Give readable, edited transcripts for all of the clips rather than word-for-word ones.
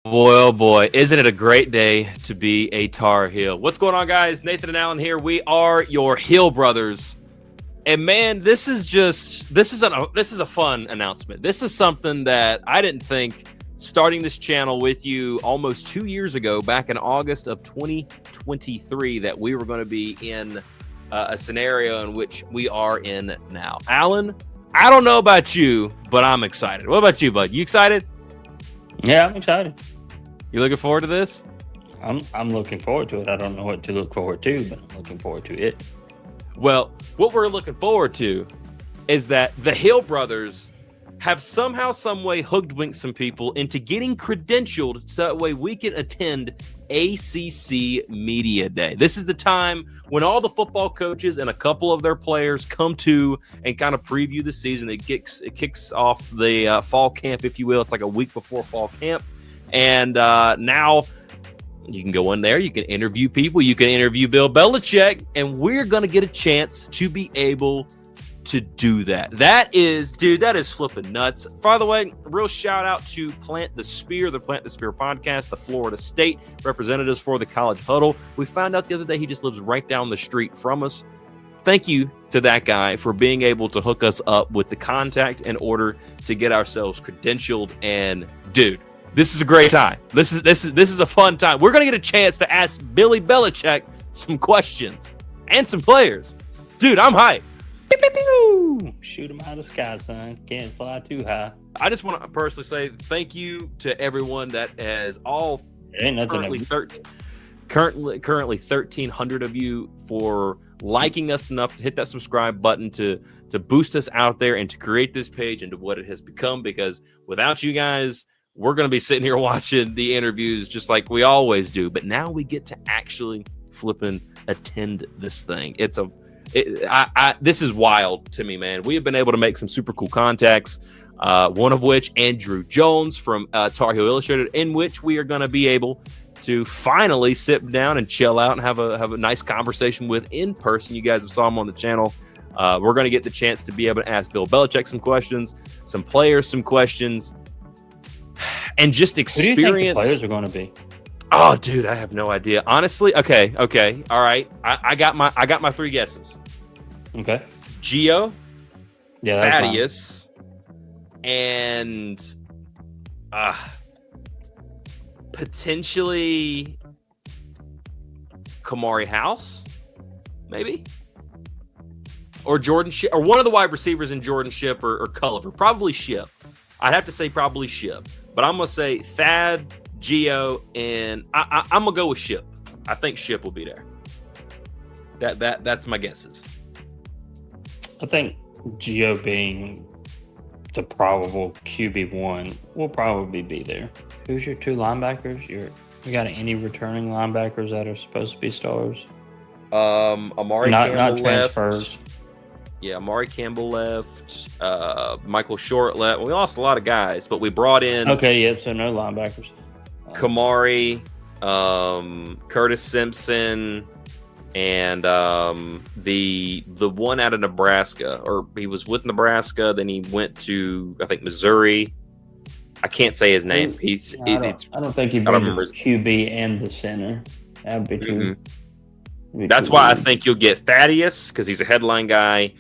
Oh boy, isn't it a great day to be a Tar Heel? What's going on, guys? Nathan and Alan here. We are your Heel brothers. And man, this is a fun announcement. This is something that I didn't think starting this channel with you almost 2 years ago, back in August of 2023, that we were going to be in a scenario in which we are in now. Alan, I don't know about you, but I'm excited. What about you, bud? You excited? Yeah, I'm excited. You looking forward to this? I'm looking forward to it. I don't know what to look forward to, but I'm looking forward to it. Well, what we're looking forward to is that the Hill brothers have somehow, some way hoodwinked some people into getting credentialed so that way we can attend ACC Media Day. This is the time when all the football coaches and a couple of their players come to and kind of preview the season. It kicks off the fall camp, if you will. It's like a week before fall camp. And now you can go in there, you can interview people, you can interview Bill Belichick, and we're going to get a chance to be able to do that. That is flipping nuts. By the way, real shout out to Plant the Spear, the Plant the Spear podcast, the Florida State representatives for the College Huddle. We found out the other day he just lives right down the street from us. Thank you to that guy for being able to hook us up with the contact in order to get ourselves credentialed. And dude, this is a great time. This is a fun time. We're gonna get a chance to ask Billy Belichick some questions and some players. Dude, I'm hyped. Pew, pew, pew. Shoot him out of the sky, son. Can't fly too high. I just want to personally say thank you to everyone that has all currently 1,300 of you for liking us enough to hit that subscribe button to boost us out there and to create this page into what it has become. Because without you guys, we're going to be sitting here watching the interviews just like we always do. But now we get to actually flipping attend this thing. This is wild to me, man. We have been able to make some super cool contacts. One of which, Andrew Jones from Tar Heel Illustrated, in which we are going to be able to finally sit down and chill out and have a nice conversation with in person. You guys have saw him on the channel. We're going to get the chance to be able to ask Bill Belichick some questions, some players some questions, and just experience. Who do you think the players are going to be? Oh, dude, I have no idea. Honestly, okay, all right. I got my three guesses. Okay. Gio, yeah, Thaddeus, and potentially Kamari House, maybe, or Jordan Ship, or one of the wide receivers in Jordan Ship or Culliver. Probably Ship. I'd have to say probably Ship, but I'm gonna say Thad, Gio, and I'm gonna go with Ship. I think Ship will be there. That's my guesses. I think Gio being the probable QB1 will probably be there. Who's your two linebackers? You got any returning linebackers that are supposed to be stars? Amari not Campbell transfers. Left. Yeah, Amari Campbell left. Michael Short left. We lost a lot of guys, but we brought in. Okay, yeah, so no linebackers. Kamari, Curtis Simpson, and the one out of Nebraska, or he was with Nebraska, then he went to, I think, Missouri. I can't say his name. I don't think he brings the QB and the center. That would be too. That's why I think you'll get Thaddeus because he's a headline guy.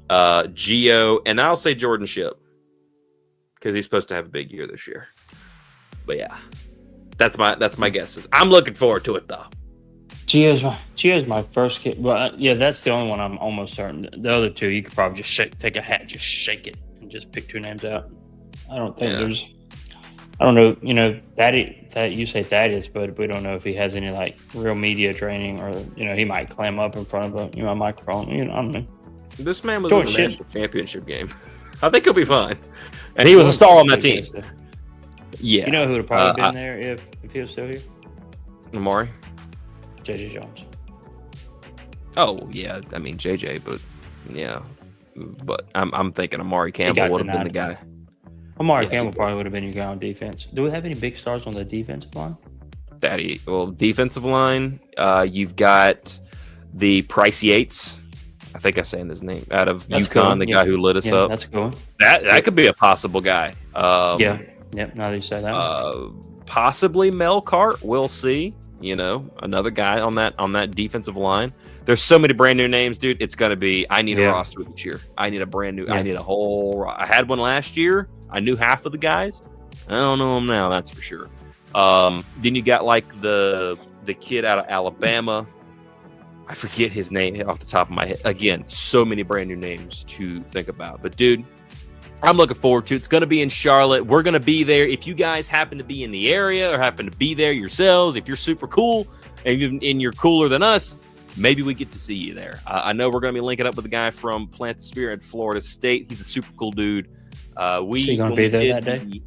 Gio, and I'll say Jordan Ship because he's supposed to have a big year this year. But yeah, that's my guesses. I'm looking forward to it though. Gio's my first kid. Well, yeah, that's the only one I'm almost certain. The other two, you could probably just take a hat, just shake it, and just pick two names out. I don't think there's. I don't know. You know, that you say Thaddeus, but we don't know if he has any like real media training, or he might clam up in front of a microphone. I don't know. This man was in the national championship game. I think he'll be fine, and he was a star on that team. Yeah, you know who would have probably been there if he was still here? Amari. JJ Jones. Oh yeah, I mean JJ, but yeah, but I'm thinking Amari Campbell would have been the guy. Amari Campbell probably would have been your guy on defense. Do we have any big stars on the defensive line? Defensive line. You've got the Price Yates. I think I'm saying his name out of UConn, the guy who lit us up. That's cool. That could be a possible guy. Yep. Now that you say that. possibly Melcart. We'll see. You know, another guy on that defensive line. There's so many brand new names, dude. It's gonna be. I need a roster each year. I need a brand new. I need a whole. I had one last year. I knew half of the guys. I don't know them now. That's for sure. Then you got like the kid out of Alabama. I forget his name off the top of my head. Again, so many brand new names to think about. But dude, I'm looking forward to it. It's going to be in Charlotte. We're going to be there. If you guys happen to be in the area or happen to be there yourselves, if you're super cool and you're cooler than us, maybe we get to see you there. I know we're going to be linking up with a guy from Plant the Spirit at Florida State. He's a super cool dude. So you going to be there that day?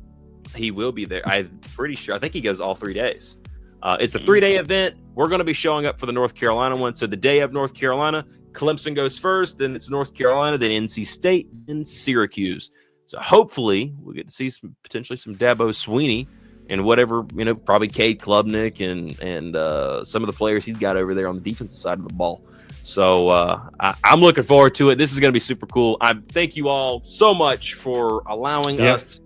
He will be there. I'm pretty sure. I think he goes all 3 days. It's a 3-day event. We're going to be showing up for the North Carolina one. So the day of North Carolina, Clemson goes first, then it's North Carolina, then NC State, and Syracuse. So hopefully we'll get to see potentially some Dabo Swinney and whatever, probably Cade Klubnik and some of the players he's got over there on the defensive side of the ball. So I'm looking forward to it. This is going to be super cool. I thank you all so much for allowing us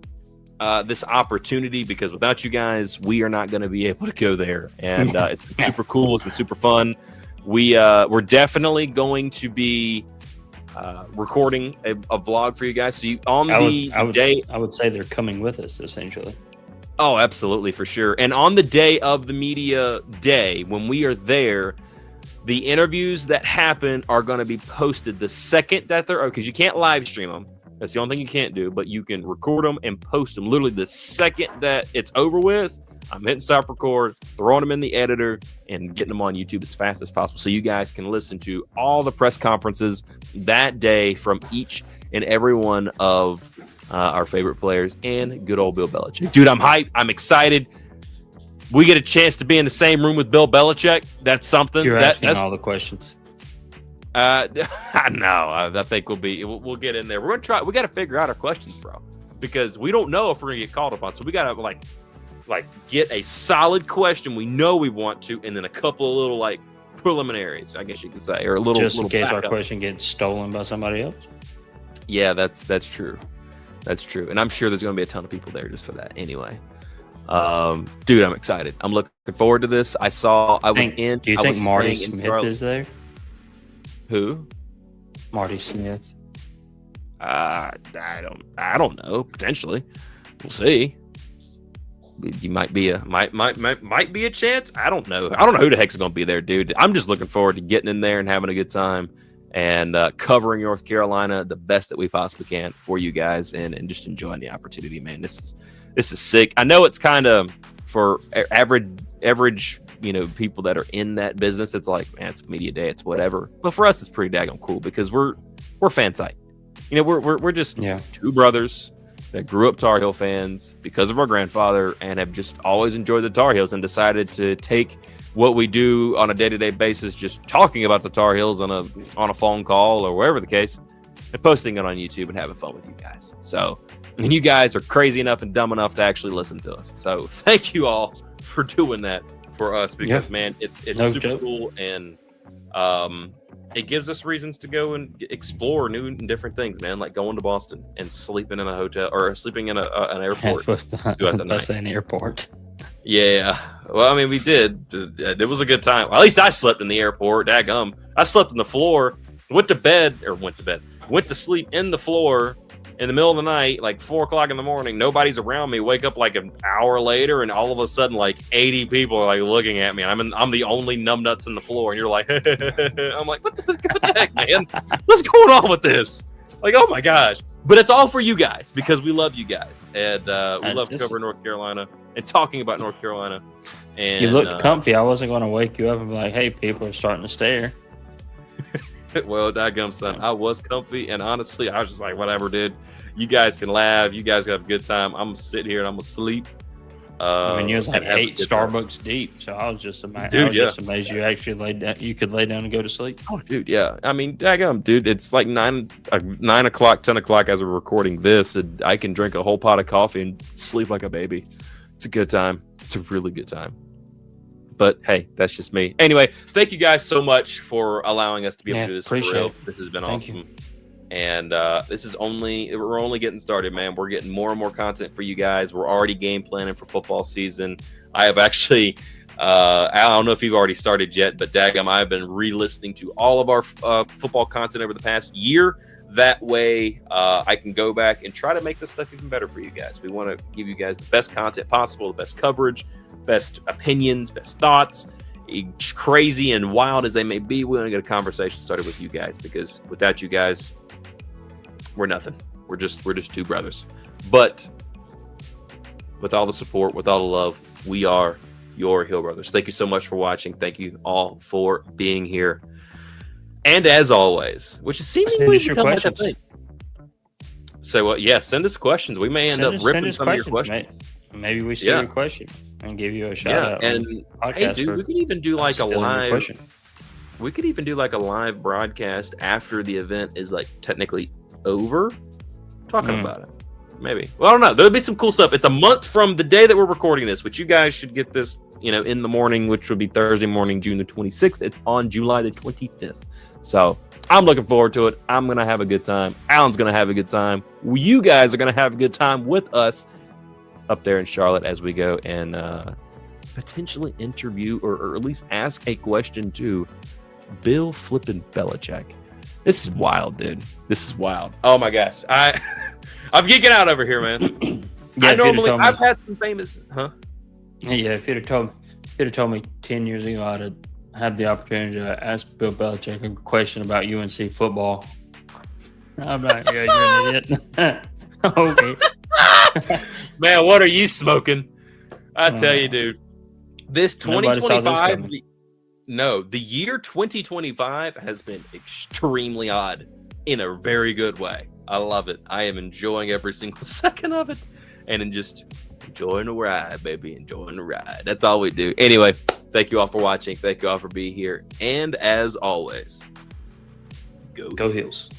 this opportunity, because without you guys, we are not going to be able to go there. And it's been super cool. It's been super fun. We're definitely going to be recording a vlog for you guys. So I would say they're coming with us essentially. Oh, absolutely, for sure. And on the day of the media day, when we are there, the interviews that happen are going to be posted the second that they're, because you can't live stream them. That's the only thing you can't do, but you can record them and post them literally the second that it's over with. I'm hitting stop record, throwing them in the editor, and getting them on YouTube as fast as possible so you guys can listen to all the press conferences that day from each and every one of our favorite players and good old Bill Belichick. Dude, I'm hyped. I'm excited. We get a chance to be in the same room with Bill Belichick. That's something. You're asking all the questions. I know. I think we'll get in there. We're gonna try. We got to figure out our questions, bro, because we don't know if we're gonna get called upon. So we gotta like get a solid question we know we want to, and then a couple of little preliminaries, I guess you could say, or a little just in little case backup. our question gets stolen by somebody else. Yeah, that's true. That's true, and I'm sure there's gonna be a ton of people there just for that. Anyway, dude, I'm excited. I'm looking forward to this. Do you think Marty Smith is there? Who? Marty Smith. I don't know. Potentially, we'll see. You might be a chance. I don't know. I don't know who the heck's going to be there, dude. I'm just looking forward to getting in there and having a good time and covering North Carolina the best that we possibly can for you guys and just enjoying the opportunity, man. This is sick. I know it's kind of for average. People that are in that business, it's like, man, it's media day, it's whatever. But for us, it's pretty daggone cool because we're fan site. We're just two brothers that grew up Tar Heel fans because of our grandfather and have just always enjoyed the Tar Heels and decided to take what we do on a day-to-day basis, just talking about the Tar Heels on a phone call or wherever the case, and posting it on YouTube and having fun with you guys. So, and you guys are crazy enough and dumb enough to actually listen to us. So thank you all for doing that for us, because man, it's super cool, and it gives us reasons to go and explore new and different things, man, like going to Boston and sleeping in a hotel or sleeping in an airport throughout the night. An airport. Yeah, well, I mean, we did. It was a good time. Well, at least I slept in the airport. Daggum, I slept on the floor. Went to sleep in the floor in the middle of the night, like 4 o'clock in the morning. Nobody's around me. Wake up like an hour later, and all of a sudden, like 80 people are like looking at me. And I'm the only numbnuts in the floor, and you're like, I'm like, what the heck, man? What's going on with this? Like, oh my gosh! But it's all for you guys because we love you guys, and we love covering North Carolina and talking about North Carolina. And you looked comfy. I wasn't going to wake you up and be like, hey, people are starting to stare. Well, daggum, son, I was comfy, and honestly, I was just like, whatever, dude. You guys can laugh. You guys have a good time. I'm gonna sit here and I'm gonna sleep. You was like 8 Starbucks deep, so I was just amazed. Just amazed you actually laid down. You could lay down and go to sleep. Oh, dude, yeah. I mean, daggum, dude, it's like 9 o'clock, 10 o'clock as we're recording this, and I can drink a whole pot of coffee and sleep like a baby. It's a good time. It's a really good time. But hey, that's just me. Anyway, thank you guys so much for allowing us to be able to do this. Appreciate it. This has been Thank awesome. you. And we're only getting started, man. We're getting more and more content for you guys. We're already game planning for football season. I have actually, I don't know if you've already started yet, but Dagum, I've been re-listening to all of our football content over the past year. That way I can go back and try to make this stuff even better for you guys. We want to give you guys the best content possible, the best coverage, best opinions, best thoughts. Crazy and wild as they may be, we want to get a conversation started with you guys, because without you guys, we're nothing. We're just two brothers. But with all the support, with all the love, we are your Hill Brothers. Thank you so much for watching. Thank you all for being here. And as always, which is seemingly your questions. So what? Yeah, send us questions. We may end up ripping some of your questions. Maybe we steal your question and give you a shout out. And hey, dude, we could even do like a live. We could even do like a live broadcast after the event is like technically over, talking about it. Maybe. Well, I don't know. There'll be some cool stuff. It's a month from the day that we're recording this, which you guys should get this, in the morning, which would be Thursday morning, June the 26th. It's on July the 25th. So I'm looking forward to it. I'm going to have a good time. Alan's going to have a good time. You guys are going to have a good time with us up there in Charlotte as we go and potentially interview or at least ask a question to Bill flippin' Belichick. This is wild, dude. This is wild. Oh my gosh. I'm geeking out over here, man. I've had some famous, Yeah, if you'd have told me 10 years ago I'd have the opportunity to ask Bill Belichick a question about UNC football, I'm like, yeah, you're an idiot. Okay. Man, what are you smoking? I tell you, dude. This 2025, the year 2025 has been extremely odd in a very good way. I love it. I am enjoying every single second of it, and just enjoying the ride, baby. Enjoying the ride. That's all we do. Anyway, thank you all for watching. Thank you all for being here. And as always, go Hills.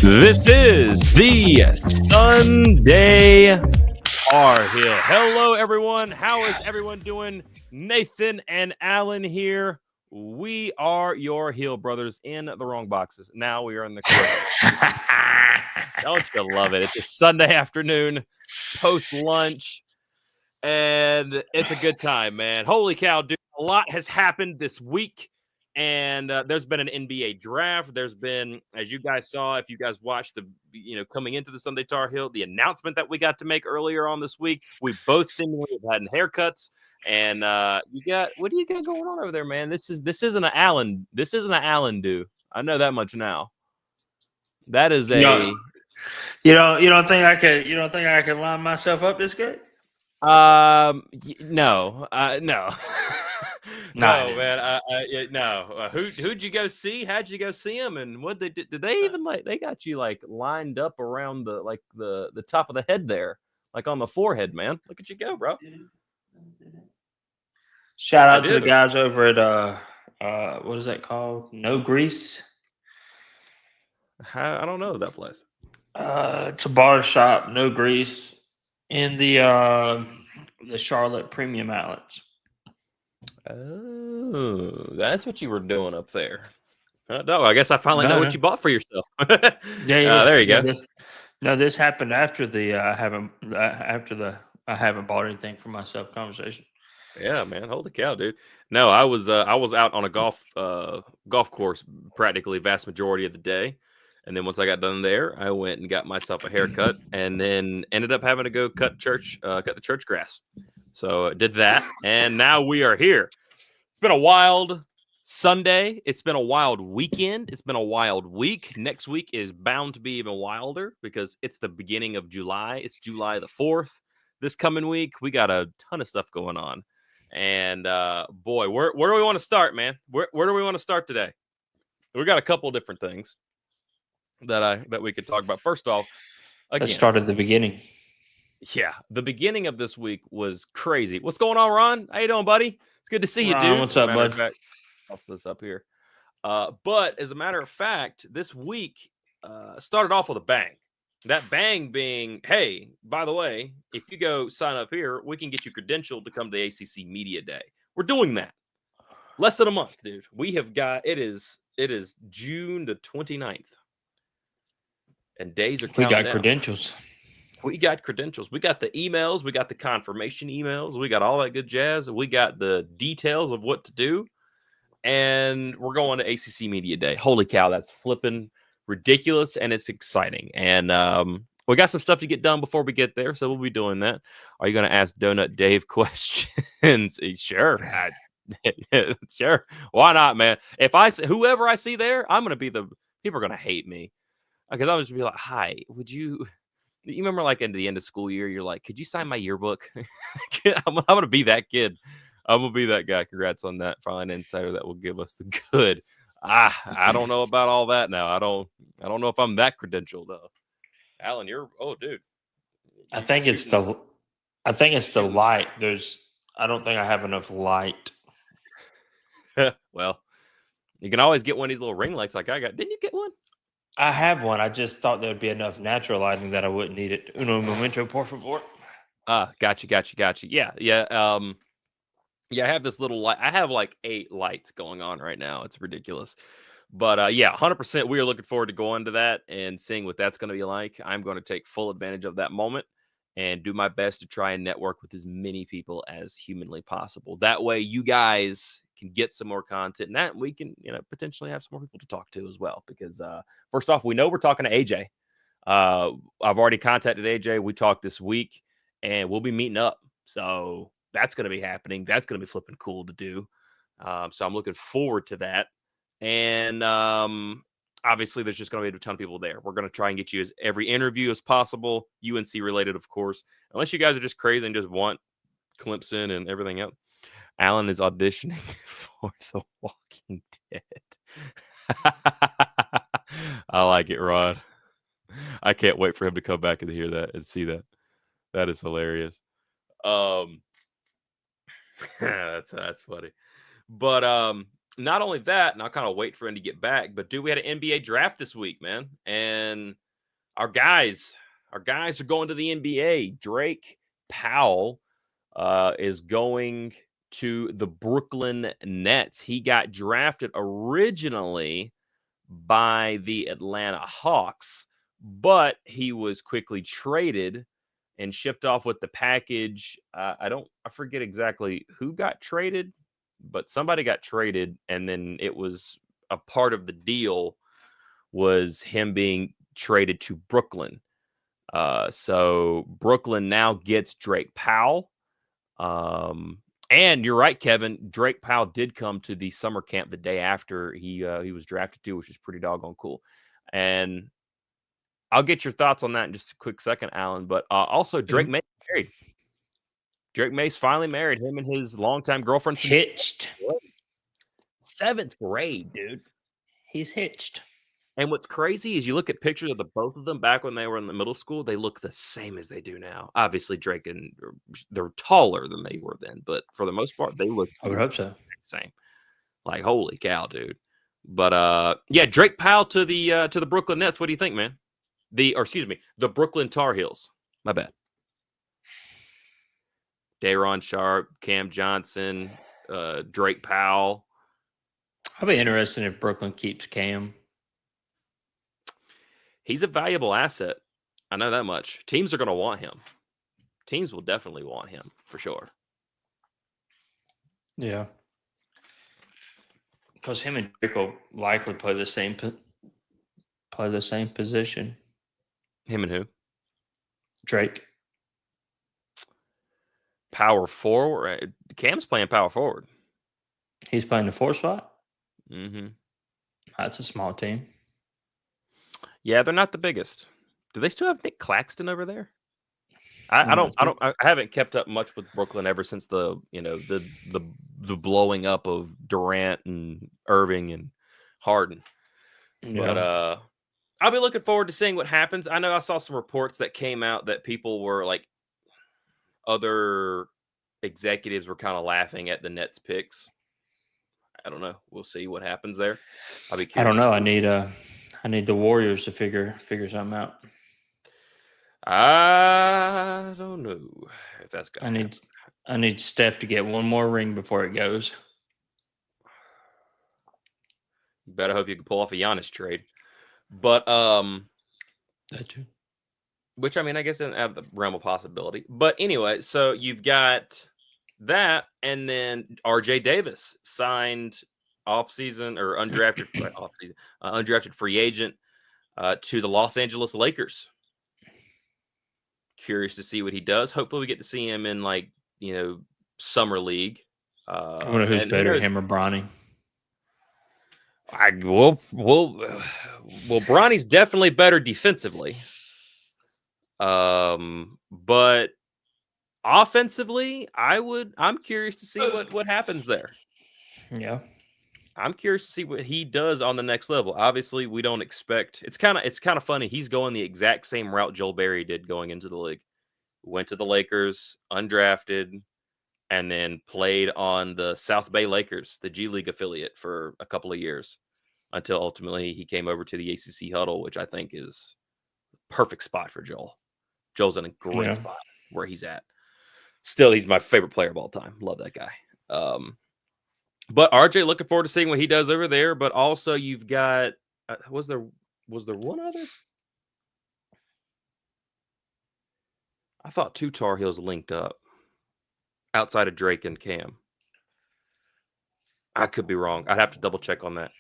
This is the Sunday Tar Heel. Hello, everyone. How is everyone doing? Nathan and Alan here. We are your Heel Brothers in the wrong boxes. Now we are in the correct. Don't you love it? It's a Sunday afternoon, post-lunch, and it's a good time, man. Holy cow, dude. A lot has happened this week. And there's been an NBA draft. There's been, as you guys saw, if you guys watched the, coming into the Sunday Tar Heel, the announcement that we got to make earlier on this week. We both seemingly have had haircuts. And what do you got going on over there, man? This isn't an Allen. This isn't an Allen do. I know that much now. That is a. You don't think I could line myself up this good? No. No, man. No. Who'd you go see? How'd you go see him? And what they did? Did they even they got you lined up around the top of the head there, like on the forehead, man? Look at you go, bro. Shout out to the guys over at what is that called? No Grease. I don't know that place. It's a bar shop, No Grease, in the Charlotte Premium Outlets. Oh, that's what you were doing up there. No, I guess I finally know what you bought for yourself. Yeah. There you go. This happened after the I haven't bought anything for myself. Conversation. Yeah, man. Holy cow, dude. No, I was out on a golf course practically vast majority of the day. And then once I got done there, I went and got myself a haircut and then ended up having to go cut the church grass. So I did that. And now we are here. It's been a wild Sunday. It's been a wild weekend. It's been a wild week. Next week is bound to be even wilder because it's the beginning of July. It's July the 4th. This coming week, we got a ton of stuff going on. And boy, where do we want to start, man? Where do we want to start today? We got a couple different things that we could talk about. First off, again, Let's start at the beginning. Yeah, the beginning of this week was crazy. What's going on, Ron? How you doing, buddy? It's good to see you, Ron, dude. what's up, bud? I'll this up here. But as a matter of fact, this week started off with a bang. That bang being, hey, by the way, if you go sign up here, we can get you credentialed to come to the ACC Media Day. We're doing that. Less than a month, dude. We have got it is June the 29th. And days are counting We got down. credentials. We got credentials. We got the emails. We got the confirmation emails. We got all that good jazz. We got the details of what to do. And we're going to ACC Media Day. Holy cow, that's flipping ridiculous, and it's exciting. And we got some stuff to get done before we get there, so we'll be doing that. Are you going to ask Donut Dave questions? Sure. Sure. Why not, man? If whoever I see there, I'm going to be people are going to hate me. Because I was just be like, hi, would you remember like at the end of school year, you're like, could you sign my yearbook? I'm going to be that kid. I'm going to be that guy. Congrats on that. Finally, an insider that will give us the good. I don't know about all that now. I don't know if I'm that credentialed though. Alan, dude. I think it's the light. I don't think I have enough light. Well, you can always get one of these little ring lights like I got. Didn't you get one? I have one. I just thought there would be enough natural lighting that I wouldn't need it. Uno momento, por favor. Gotcha. Yeah. Yeah, I have this little light. I have like 8 lights going on right now. It's ridiculous. But yeah, 100%. We are looking forward to going to that and seeing what that's going to be like. I'm going to take full advantage of that moment and do my best to try and network with as many people as humanly possible. That way, you guys can get some more content, and that we can, potentially have some more people to talk to as well. Because first off, we know we're talking to AJ. I've already contacted AJ. We talked this week, and we'll be meeting up. So that's going to be happening. That's going to be flipping cool to do. So I'm looking forward to that. And obviously, there's just going to be a ton of people there. We're going to try and get you every interview as possible, UNC related, of course. Unless you guys are just crazy and just want Clemson and everything else. Alan is auditioning for The Walking Dead. I like it, Rod. I can't wait for him to come back and hear that and see that. That is hilarious. That's funny. But not only that, and I'll kind of wait for him to get back, but dude, we had an NBA draft this week, man. And our guys are going to the NBA. Drake Powell is going to the Brooklyn Nets. He got drafted originally by the Atlanta Hawks, but he was quickly traded and shipped off with the package. I forget exactly who got traded, but somebody got traded, and then it was a part of the deal was him being traded to Brooklyn. So Brooklyn now gets Drake Powell. And you're right, Kevin. Drake Powell did come to the summer camp the day after he was drafted too, which is pretty doggone cool. And I'll get your thoughts on that in just a quick second, Alan. But also, Drake May married. Drake May's finally married. Him and his longtime girlfriend. Hitched. 7th grade, dude. He's hitched. And what's crazy is you look at pictures of the both of them back when they were in the middle school. They look the same as they do now. Obviously, Drake and they're taller than they were then, but for the most part, they look. I would hope so. Same. Like holy cow, dude. But yeah, Drake Powell to the Brooklyn Nets. What do you think, man? The Brooklyn Tar Heels. My bad. Day'Ron Sharpe, Cam Johnson, Drake Powell. I'll be interested if Brooklyn keeps Cam. He's a valuable asset. I know that much. Teams are going to want him. teams will definitely want him for sure. Yeah. Because him and Drake will likely play the same position. Him and who? Drake. Power forward. Cam's playing power forward. He's playing the 4 spot. Mm-hmm. That's a small team. Yeah, they're not the biggest. Do they still have Nick Claxton over there? I haven't kept up much with Brooklyn ever since the blowing up of Durant and Irving and Harden. Yeah. But I'll be looking forward to seeing what happens. I know I saw some reports that came out that people were like, other executives were kind of laughing at the Nets picks. I don't know. We'll see what happens there. I'll be curious. I don't know. I need the Warriors to figure something out. I don't know if that's gonna happen. I need Steph to get one more ring before it goes. You better hope you can pull off a Giannis trade. But that too. Which, I mean, I guess in out of the realm of possibility. But anyway, so you've got that, and then RJ Davis signed offseason or undrafted undrafted free agent to the Los Angeles Lakers. Curious to see what he does. Hopefully we get to see him in summer league. I wonder who's better, him or Bronny. Bronny's definitely better defensively. But offensively, I'm curious to see what happens there. Yeah. I'm curious to see what he does on the next level. Obviously, we don't expect it's kind of funny. He's going the exact same route Joel Berry did going into the league. Went to the Lakers, undrafted, and then played on the South Bay Lakers, the G League affiliate, for a couple of years until ultimately he came over to the ACC Huddle, which I think is a perfect spot for Joel. Joel's in a great spot where he's at. Still, he's my favorite player of all time. Love that guy. But RJ, looking forward to seeing what he does over there. But also, you've got was there one other? I thought two Tar Heels linked up outside of Drake and Cam. I could be wrong. I'd have to double check on that.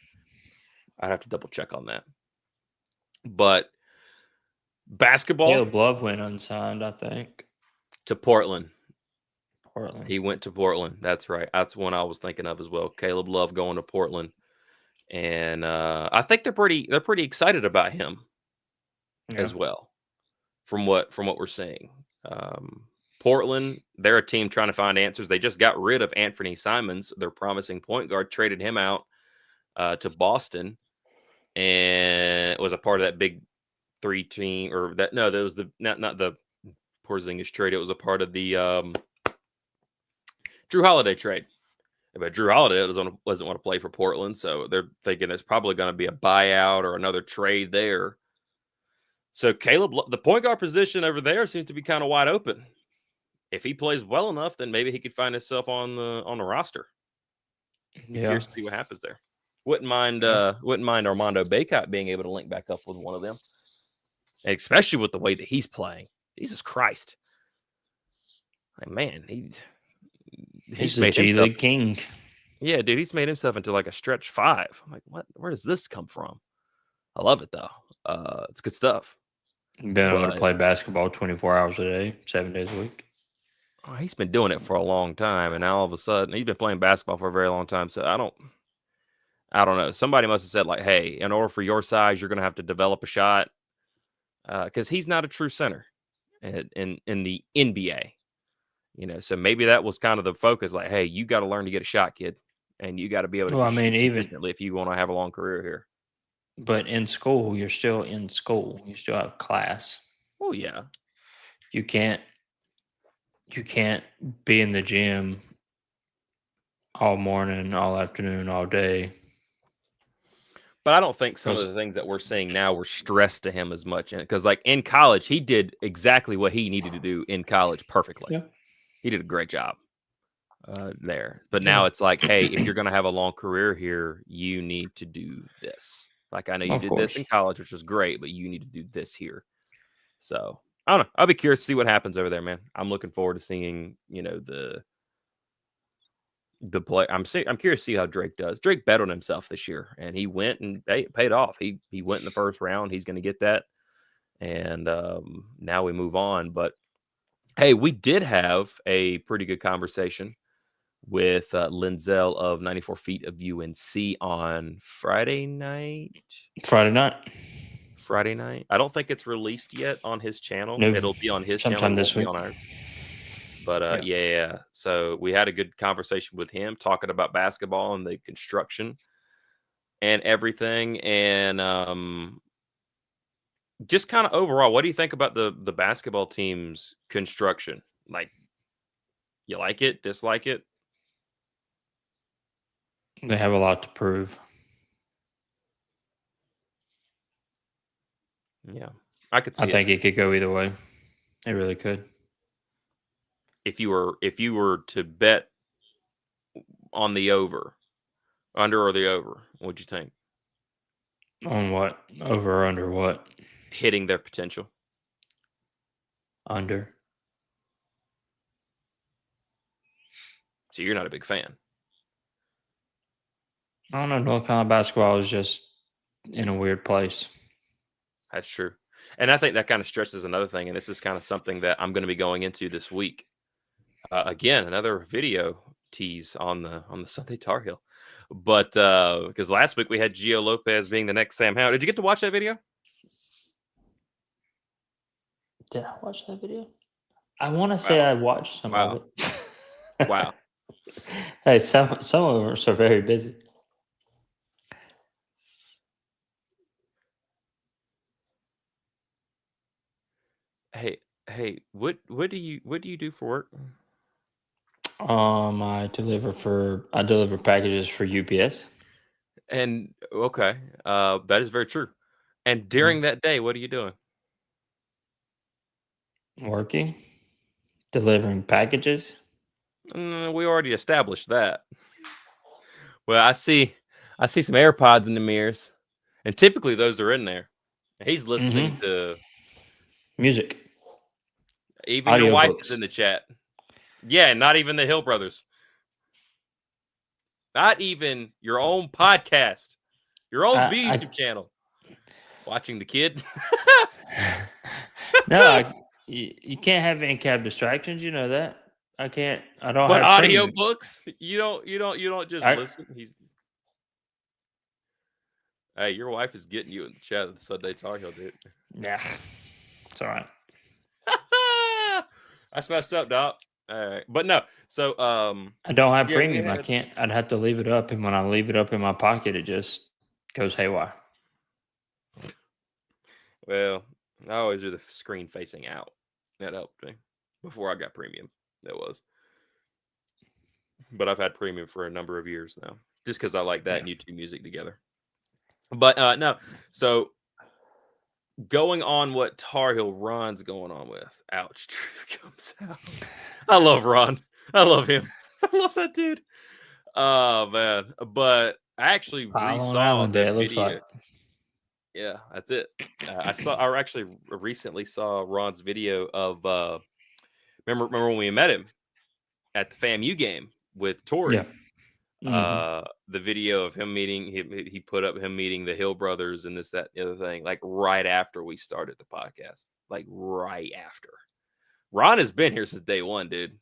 But basketball. Caleb Love went unsigned, I think, to Portland. Portland. He went to Portland. That's right. That's one I was thinking of as well. Caleb Love going to Portland, and I think they're pretty excited about him as well. From what we're seeing, Portland, they're a team trying to find answers. They just got rid of Anthony Simons, their promising point guard, traded him out to Boston, and was a part of that big 3 team or that. No, that was not the Porzingis trade. It was a part of the Drew Holiday trade. But Drew Holiday doesn't want to play for Portland, so they're thinking there's probably going to be a buyout or another trade there. So Caleb, the point guard position over there seems to be kind of wide open. If he plays well enough, then maybe he could find himself on the roster. Yeah, curious to see what happens there. Wouldn't mind Armando Bacot being able to link back up with one of them, especially with the way that he's playing. Jesus Christ, like man, he's the G League king. Yeah, dude, he's made himself into like a stretch 5. I'm like, what? Where does this come from? I love it though. It's good stuff. Been able to play basketball 24 hours a day, 7 days a week. Oh, he's been doing it for a long time, and now all of a sudden he's been playing basketball for a very long time. So I don't know. Somebody must have said like, "Hey, in order for your size, you're going to have to develop a shot," because he's not a true center in the NBA. So maybe that was kind of the focus. Like, hey, you got to learn to get a shot, kid, and you got to be able to. Well, I mean, even if you want to have a long career here. But in school, you're still in school. You still have class. Oh yeah. You can't be in the gym all morning, all afternoon, all day. But I don't think some of the things that we're seeing now were stressed to him as much. Because like in college, he did exactly what he needed to do in college perfectly. Yeah. He did a great job there. But now it's like, hey, if you're going to have a long career here, you need to do this. Like I know you did this in college, which was great, but you need to do this here. So I don't know. I'll be curious to see what happens over there, man. I'm looking forward to seeing, the play. I'm curious to see how Drake does. Drake bet on himself this year, and he went and paid off. He went in the first round. He's going to get that, and now we move on. But hey, we did have a pretty good conversation with Linzel of 94 Feet of UNC on Friday night. Friday night. I don't think it's released yet on his channel. Nope. It'll be on his sometime channel. this week. On ours. But yeah. So we had a good conversation with him talking about basketball and the construction and everything. And just kind of overall, what do you think about the basketball team's construction? Like, you like it, dislike it? They have a lot to prove. Yeah, I could see. I think it could go either way. It really could. If you were to bet on the under or the over, what'd you think? On what? Over or under what? Hitting their potential. Under. So you're not a big fan. I don't know. North Carolina basketball is just in a weird place. That's true. And I think that kind of stresses another thing. And this is kind of something that I'm going to be going into this week. Again, another video tease on the Sunday Tar Heel. But because last week we had Gio Lopez being the next Sam Howell. Did you get to watch that video? Did I watch that video? I want to say I watched some of it. Wow. Hey, some of us are very busy. Hey, what do you do for work? I deliver packages for UPS. And okay, that is very true. And during that day, what are you doing? Working, delivering packages. We already established that. Well, I see some AirPods in the mirrors, and typically those are in there. He's listening to music. Even your wife is in the chat. Yeah, not even the Hill Brothers. Not even your own podcast. Your own YouTube channel. Watching the kid. No, you can't have in-cab distractions. You know that. I don't. But audio books, you don't just listen. Hey, your wife is getting you in the chat of the Sunday Tar Heel, dude. Yeah, it's all right. That's messed up, Doc. All right, but no. So I don't have premium. I can't. I'd have to leave it up, and when I leave it up in my pocket, it just goes haywire. Well, I always do the screen facing out. That helped me before I got premium. That was. But I've had premium for a number of years now, just because I like that and YouTube music together. But no, so going on what Tar Heel Ron's going on with. Ouch, truth comes out. I love Ron. I love him. I love that dude. Oh man, but I actually resaw that video. Yeah, that's it. I actually recently saw Ron's video of remember when we met him at the FAMU game with Tori. Yeah. The video of him meeting he put up him meeting the Hill Brothers and this, that, the other thing, like right after we started the podcast. Like right after. Ron has been here since day one, dude.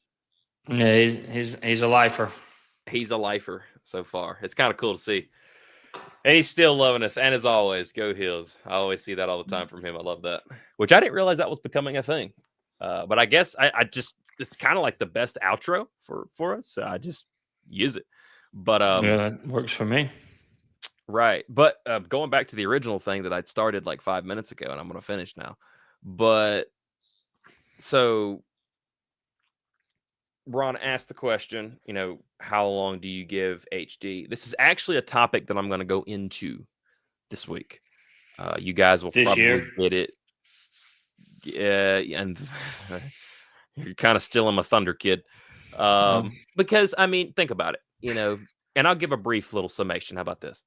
Yeah, he's a lifer. He's a lifer so far. It's kind of cool to see. And he's still loving us. And as always, go Hills. I always see that all the time from him. I love that. Which I didn't realize that was becoming a thing. But I guess I just, it's kind of like the best outro for us. So I just use it. But yeah, that works for me. Right. But going back to the original thing that I'd started like 5 minutes ago, and I'm going to finish now. But so Ron asked the question, how long do you give HD? This is actually a topic that I'm going to go into this week. You guys will probably get it. Yeah, and you're kind of stealing my thunder, kid. Because, I mean, think about it, and I'll give a brief little summation. How about this?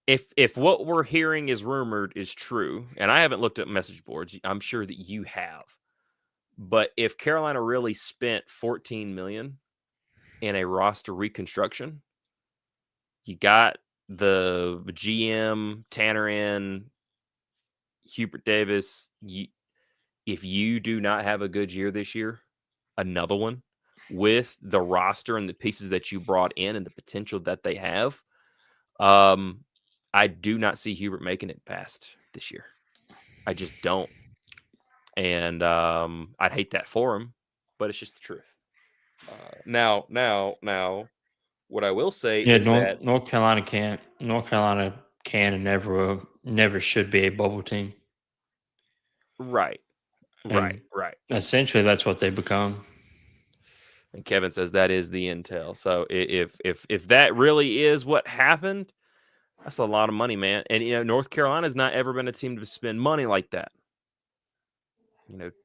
if what we're hearing is rumored is true, and I haven't looked at message boards, I'm sure that you have. But if Carolina really spent $14 million in a roster reconstruction, you got the GM Tanner in, Hubert Davis. If you do not have a good year this year, another one with the roster and the pieces that you brought in and the potential that they have, I do not see Hubert making it past this year. I just don't. And I'd hate that for him, but it's just the truth. Now, what I will say is that North Carolina can and never should be a bubble team. right. Essentially, that's what they become. And Kevin says that is the intel. So if that really is what happened, that's a lot of money, man. And North Carolina's not ever been a team to spend money like that.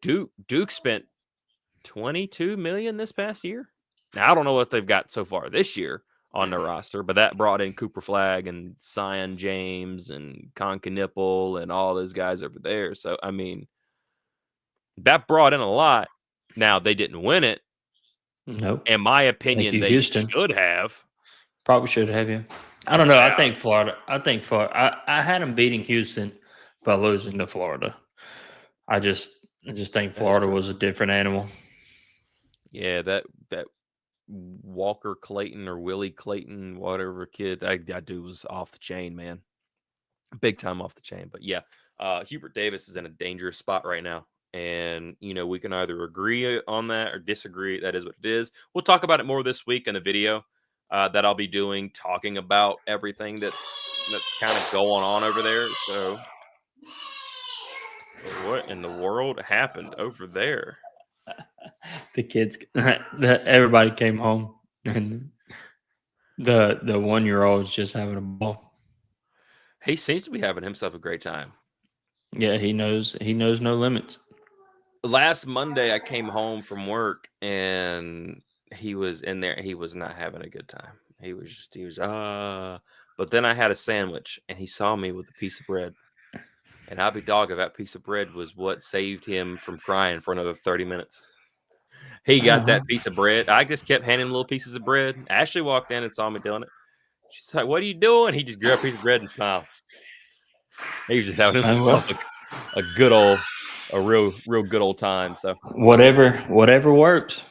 Duke spent $22 million this past year. Now I don't know what they've got so far this year on their roster, but that brought in Cooper Flagg and Sion James and Concanipple and all those guys over there. So I mean, that brought in a lot. Now they didn't win it. Nope. In my opinion, they Houston should have. Probably should have, yeah. I don't know. I think Florida. I had them beating Houston by losing to Florida. I just think Florida was a different animal. Yeah, that Walker Clayton or Willie Clayton, whatever kid, that dude was off the chain, man. Big time off the chain. But yeah, Hubert Davis is in a dangerous spot right now. And, we can either agree on that or disagree. That is what it is. We'll talk about it more this week in a video that I'll be doing, talking about everything that's kind of going on over there. So what in the world happened over there? The kids, everybody came home, and the 1-year-old is just having a ball. He seems to be having himself a great time. Yeah, he knows no limits. Last Monday, I came home from work and he was in there. He was not having a good time. He was but then I had a sandwich and he saw me with a piece of bread. And I'll be dog if that piece of bread was what saved him from crying for another 30 minutes. He got that piece of bread. I just kept handing him little pieces of bread. Ashley walked in and saw me doing it. She's like, "What are you doing?" He just grabbed a piece of bread and smiled. He was just having a good old, a real good old time. So whatever works.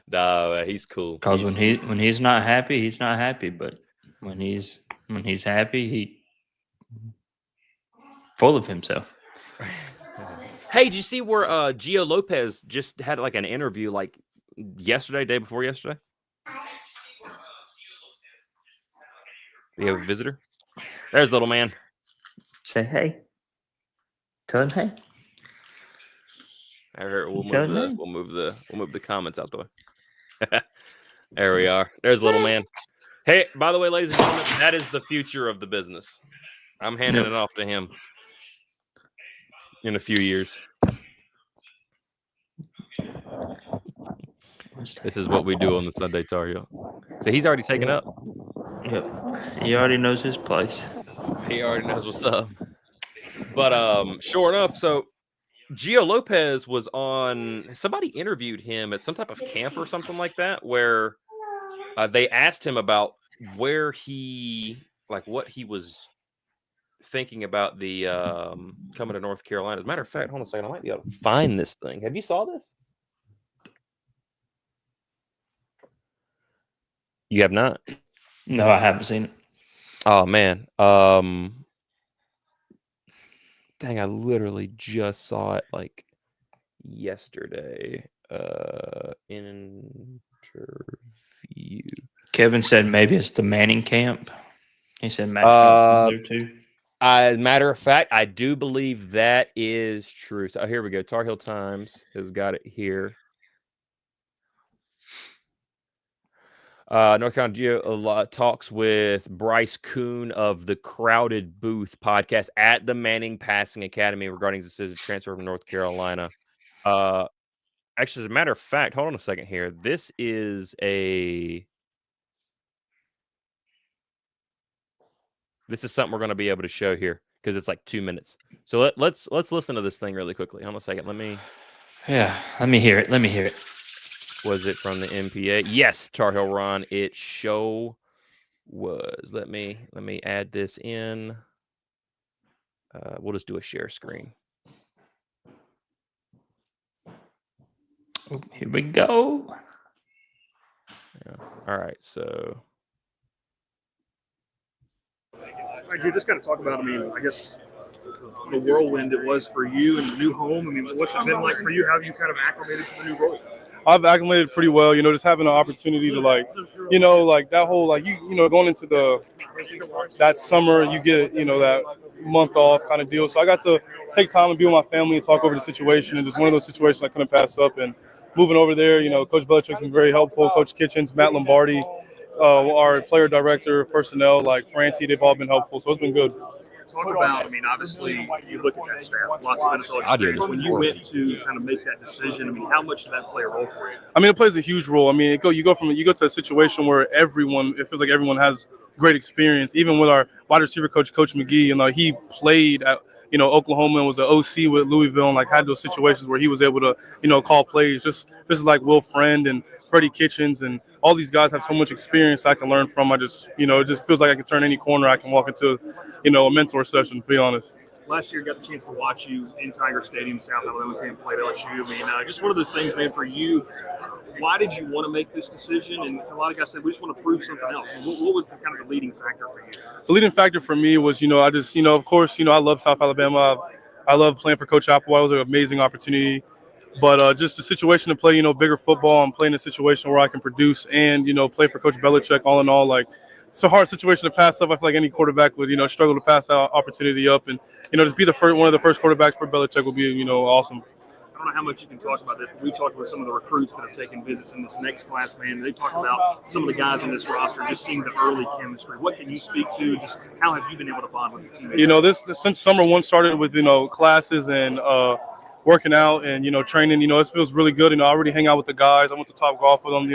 No, he's cool. Because when he's not happy, he's not happy. But when he's happy, he full of himself. Hey, did you see where Gio Lopez just had like an interview like day before yesterday? We have a visitor. There's little man. Say hey. Tell him hey. I heard we'll move the comments out the way. There we are. There's little man. Hey, by the way, ladies and gentlemen, that is the future of the business. I'm handing it off to him in a few years. This is what we do on the Sunday Tar Heel. So he's already taken up. Yep. He already knows his place. He already knows what's up. But sure enough, so Gio Lopez was on. Somebody interviewed him at some type of camp or something like that, where they asked him about where what he was thinking about the coming to North Carolina. As a matter of fact, hold on a second, I might be able to find this thing. Have you saw this? You have not? No, I haven't seen it. Oh man. Dang, I literally just saw it like yesterday. Interview. Kevin said maybe it's the Manning camp. He said Max Johnson's there too. As a matter of fact, I do believe that is true. So here we go. Tar Heel Times has got it here. North Carolina Gio talks with Bryce Kuhn of the Crowded Booth podcast at the Manning Passing Academy regarding his decision to transfer from North Carolina. Actually, as a matter of fact, hold on a second here. This is a This is something we're going to be able to show here because it's like 2 minutes. So let's listen to this thing really quickly. Hold on a second. Let me hear it. Let me hear it. Was it from the MPA? Yes, Tar Heel Ron. It show was. Let me add this in. We'll just do a share screen. Oh, here we go. Yeah. All right. So. All right, Drew, just kind of talk about, I mean, I guess the whirlwind it was for you and the new home. I mean, what's it been like for you? How have you kind of acclimated to the new role? I've acclimated pretty well, just having an opportunity to that whole, going into that summer, you get, that month off kind of deal. So I got to take time and be with my family and talk over the situation, and just one of those situations I couldn't pass up. And moving over there, Coach Belichick's been very helpful. Coach Kitchens, Matt Lombardi, our player director, personnel, like Francie, they've all been helpful. So it's been good. Talk about, I mean, obviously, you look at that staff, lots of NFL experience. When you went to kind of make that decision, I mean, how much did that play a role for you? I mean, it plays a huge role. I mean, you go to a situation where it feels like everyone has great experience. Even with our wide receiver coach, Coach McGee, he played at, Oklahoma and was an OC with Louisville and had those situations where he was able to, call plays. Just this is like Will Friend and Freddie Kitchens and all these guys have so much experience I can learn from. I just, it just feels like I can turn any corner I can walk into, a mentor session, to be honest. Last year, got the chance to watch you in Tiger Stadium, South Alabama, came and played LSU. I mean, just one of those things, man, for you. Why did you want to make this decision? And a lot of guys said, we just want to prove something else. What was the kind of the leading factor for you? The leading factor for me was, I just, of course, I love South Alabama. I love playing for Coach Applewhite. It was an amazing opportunity. But just the situation to play, bigger football and play in a situation where I can produce and, play for Coach Belichick, all in all, it's a hard situation to pass up. I feel like any quarterback would, struggle to pass that opportunity up. And, just be one of the first quarterbacks for Belichick would be, awesome. I don't know how much you can talk about this, but we've talked with some of the recruits that have taken visits in this next class, man. They talk about some of the guys on this roster just seeing the early chemistry. What can you speak to? Just how have you been able to bond with your teammates? This since summer one started with, classes and working out and, training, it feels really good. I already hang out with the guys. I went to Top Golf with them,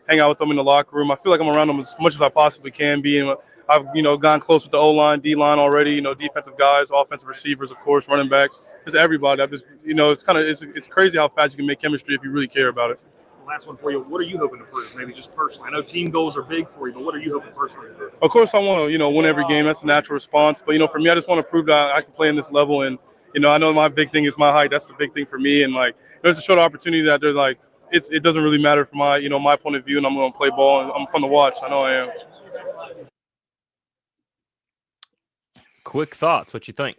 hang out with them in the locker room. I feel like I'm around them as much as I possibly can be. And I've, gone close with the O-line, D-line already, defensive guys, offensive receivers, of course, running backs, just everybody. I've just, it's crazy how fast you can make chemistry if you really care about it. Last one for you. What are you hoping to prove, maybe just personally? I know team goals are big for you, but what are you hoping personally to prove? Of course, I want to, win every game. That's a natural response. But, for me, I just want to prove that I can play in this level. And, I know my big thing is my height. That's the big thing for me. And, there's a show the opportunity that there's, it doesn't really matter from my, my point of view, and I'm going to play ball, and I'm fun to watch. I know I am. Quick thoughts. What you think?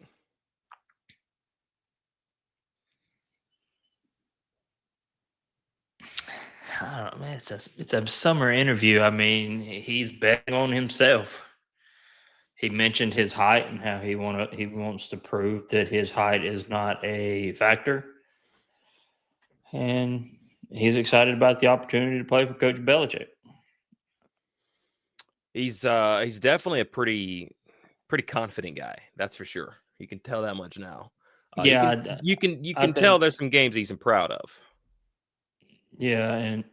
I don't know, man. It's a summer interview. I mean, he's betting on himself. He mentioned his height and how he wants to prove that his height is not a factor, and he's excited about the opportunity to play for Coach Belichick. He's definitely a pretty confident guy. That's for sure. You can tell that much now. You can tell there's some games he's proud of. Yeah, and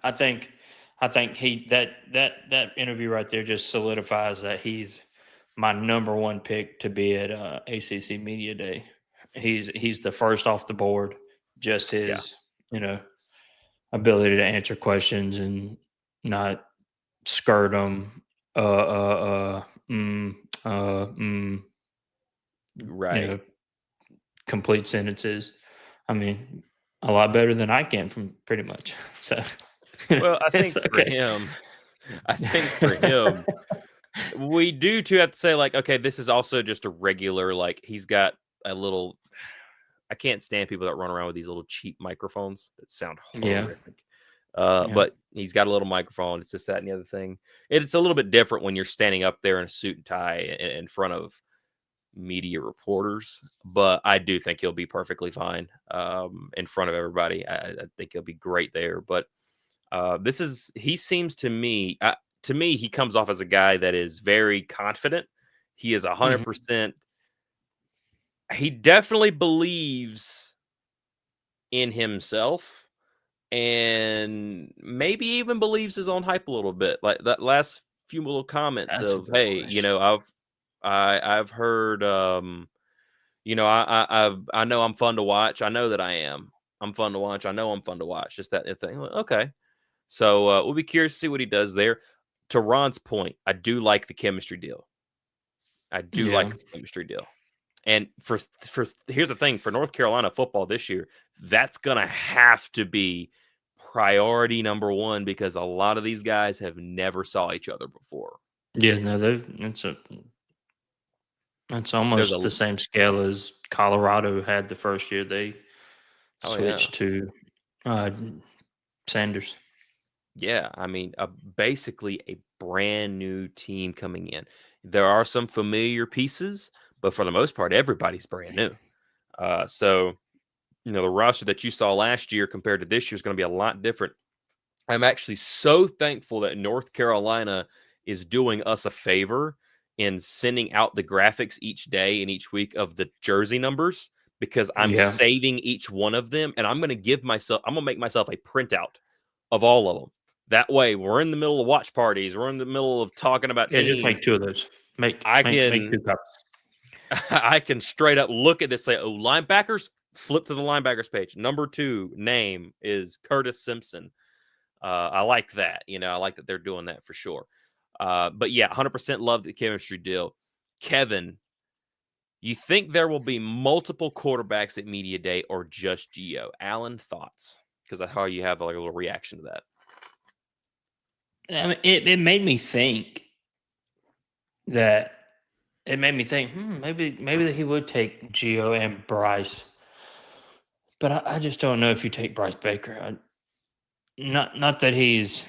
I think that interview right there just solidifies that he's my number one pick to be at ACC Media Day. He's the first off the board. Just his ability to answer questions and not skirt them. Right. Complete sentences. I mean, a lot better than I can from pretty much. So, well, I think for him, we do too have to say okay, this is also just a regular, he's got a little, I can't stand people that run around with these little cheap microphones that sound horrific. But he's got a little microphone. It's just that and the other thing. It's a little bit different when you're standing up there in a suit and tie in front of media reporters, but I do think he'll be perfectly fine in front of everybody. I think he'll be great there. But he seems to me, he comes off as a guy that is very confident. He is 100%. He definitely believes in himself and maybe even believes his own hype a little bit. Like that last few little comments That's a of, good hey, question. I've heard, I know I'm fun to watch. I know that I am. I'm fun to watch. I know I'm fun to watch. Just that thing. Like, okay. So we'll be curious to see what he does there. To Ron's point, I do like the chemistry deal. I do like Yeah. the chemistry deal. And for here's the thing, for North Carolina football this year, that's gonna have to be priority number one because a lot of these guys have never saw each other before. Yeah, no, it's There's a almost the same scale as Colorado had the first year they oh yeah. switched to uh, Sanders. Yeah, I mean, basically a brand new team coming in. There are some familiar pieces, but for the most part, everybody's brand new. So the roster that you saw last year compared to this year is going to be a lot different. I'm actually so thankful that North Carolina is doing us a favor in sending out the graphics each day and each week of the jersey numbers because I'm Yeah. saving each one of them and I'm going to make myself a printout of all of them. That way, we're in the middle of watch parties. We're in the middle of talking about Yeah, just teams. make two of those. Make I make can two copies. I can straight up look at this, say, oh, linebackers, flip to the linebackers page. Number 2 name is Curtis Simpson. I like that. I like that they're doing that for sure. But yeah, 100% love the chemistry deal. Kevin, you think there will be multiple quarterbacks at Media Day or just Gio? Alan, thoughts? Because I saw you have like a little reaction to that. I mean, it made me think that maybe that he would take Gio and Bryce, but I just don't know if you take Bryce Baker. Not that he's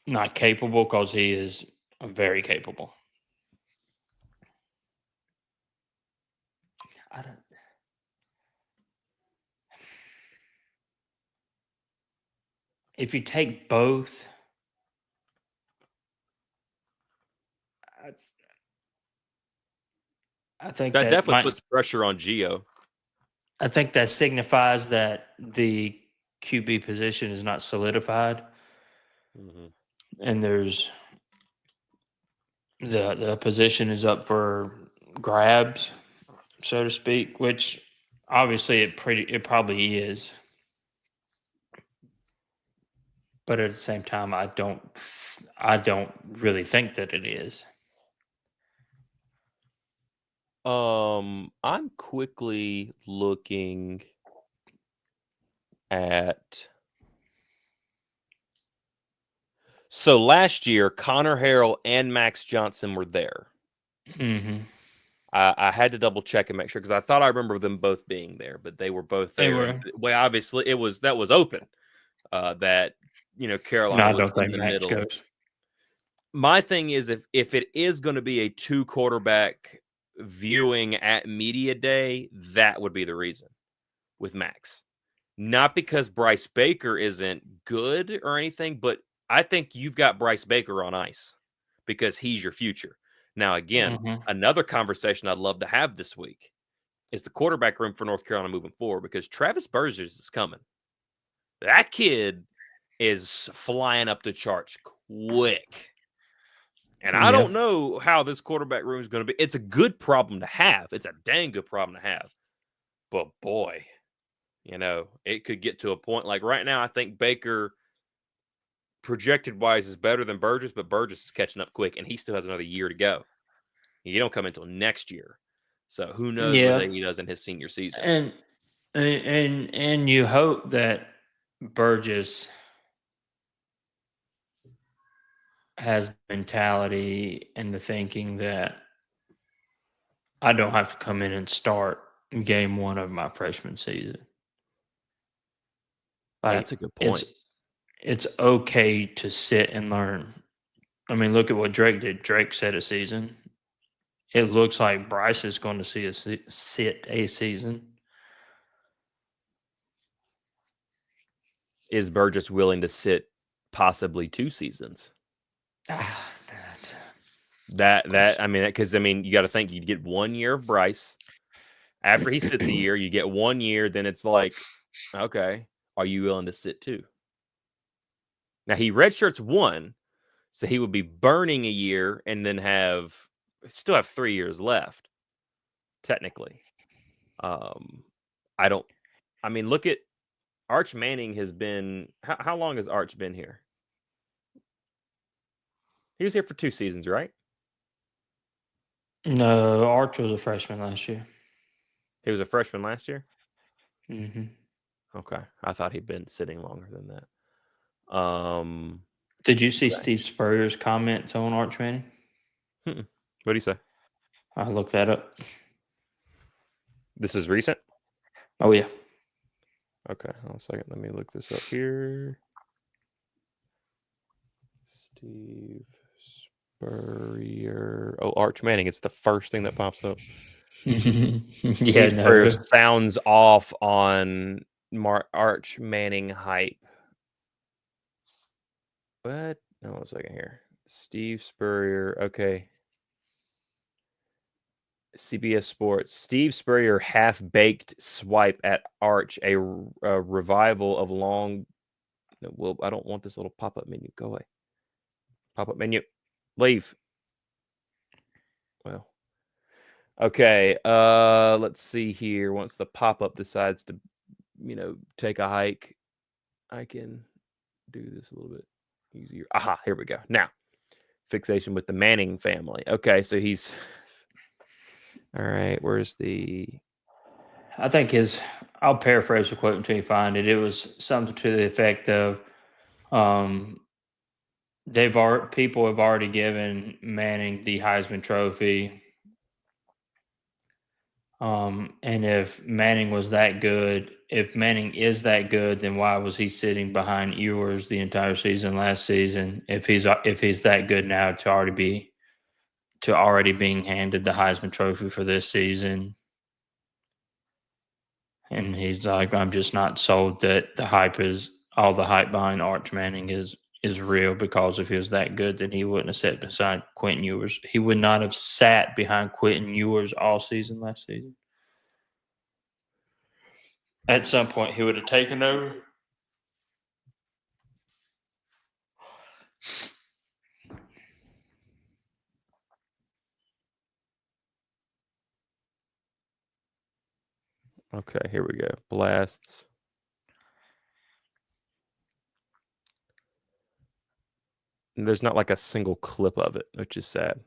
not capable, because he is very capable. I don't. If you take both, I think That that definitely might. puts pressure on Gio. I think that signifies that the QB position is not solidified, Mm-hmm. and there's the position is up for grabs, so to speak. Which obviously it probably is, but at the same time, I don't really think that it is. I'm quickly looking at. So last year, Connor Harrell and Max Johnson were there. Mm-hmm. I had to double check and make sure because I thought I remember them both being there, but they were both there. They were. Well, obviously, that was open. That Carolina No, I was don't in think the Max middle. goes. My thing is if it is going to be a 2 quarterback viewing at Media Day, that would be the reason with Max. Not because Bryce Baker isn't good or anything, but I think you've got Bryce Baker on ice because he's your future. Now, again, another conversation I'd love to have this week is the quarterback room for North Carolina moving forward because Travis Burgess is coming. That kid is flying up the charts quick. And I don't know how this quarterback room is going to be. It's a good problem to have. It's a dang good problem to have. But boy, it could get to a point like right now. I think Baker, projected wise, is better than Burgess, but Burgess is catching up quick, and he still has another year to go. You don't come until next year, so who knows what he does in his senior season. And you hope that Burgess has the mentality and the thinking that I don't have to come in and start game 1 of my freshman season. That's a good point. It's okay to sit and learn. I mean, look at what Drake did. Drake set a season. It looks like Bryce is going to see sit a season. Is Burgess willing to sit possibly 2 seasons? Because you got to think you'd get 1 year of Bryce. After he sits a year, you get 1 year. Then it's like, okay, are you willing to sit 2? Now he redshirts 1, So he would be burning a year and then still have 3 years left, technically. Look at Arch Manning has been how long has Arch been here? He was here for 2 seasons, right? No, Arch was a freshman last year. He was a freshman last year? Mm-hmm. Okay. I thought he'd been sitting longer than that. Did you see Steve Spurrier's comments on Arch Manning? What do you say? I looked that up. This is recent? Oh, yeah. Okay. Hold on a second. Let me look this up here. Steve Spurrier. Oh, Arch Manning. It's the first thing that pops up. Yeah, Spurrier sounds off on Arch Manning hype. What? No, 1 second here. Steve Spurrier. Okay. CBS Sports. Steve Spurrier half-baked swipe at Arch, a revival of long. No, well, I don't want this little pop-up menu. Go away. Pop-up menu. Leave. Well. Okay. Let's see here. Once the pop-up decides to, take a hike, I can do this a little bit easier. Aha, here we go. Now, fixation with the Manning family. Okay, so he's all right. Where's the? I think I'll paraphrase the quote until you find it. It was something to the effect of, people have already given Manning the Heisman Trophy. And if Manning is that good, then why was he sitting behind Ewers the entire season last season? If he's that good now to already being handed the Heisman Trophy for this season. And he's like, I'm just not sold that all the hype behind Arch Manning is real, because if he was that good, then he wouldn't have sat beside Quentin Ewers. He would not have sat behind Quentin Ewers all season last season. At some point, he would have taken over. Okay, here we go. Blasts. And there's not like a single clip of it, which is sad.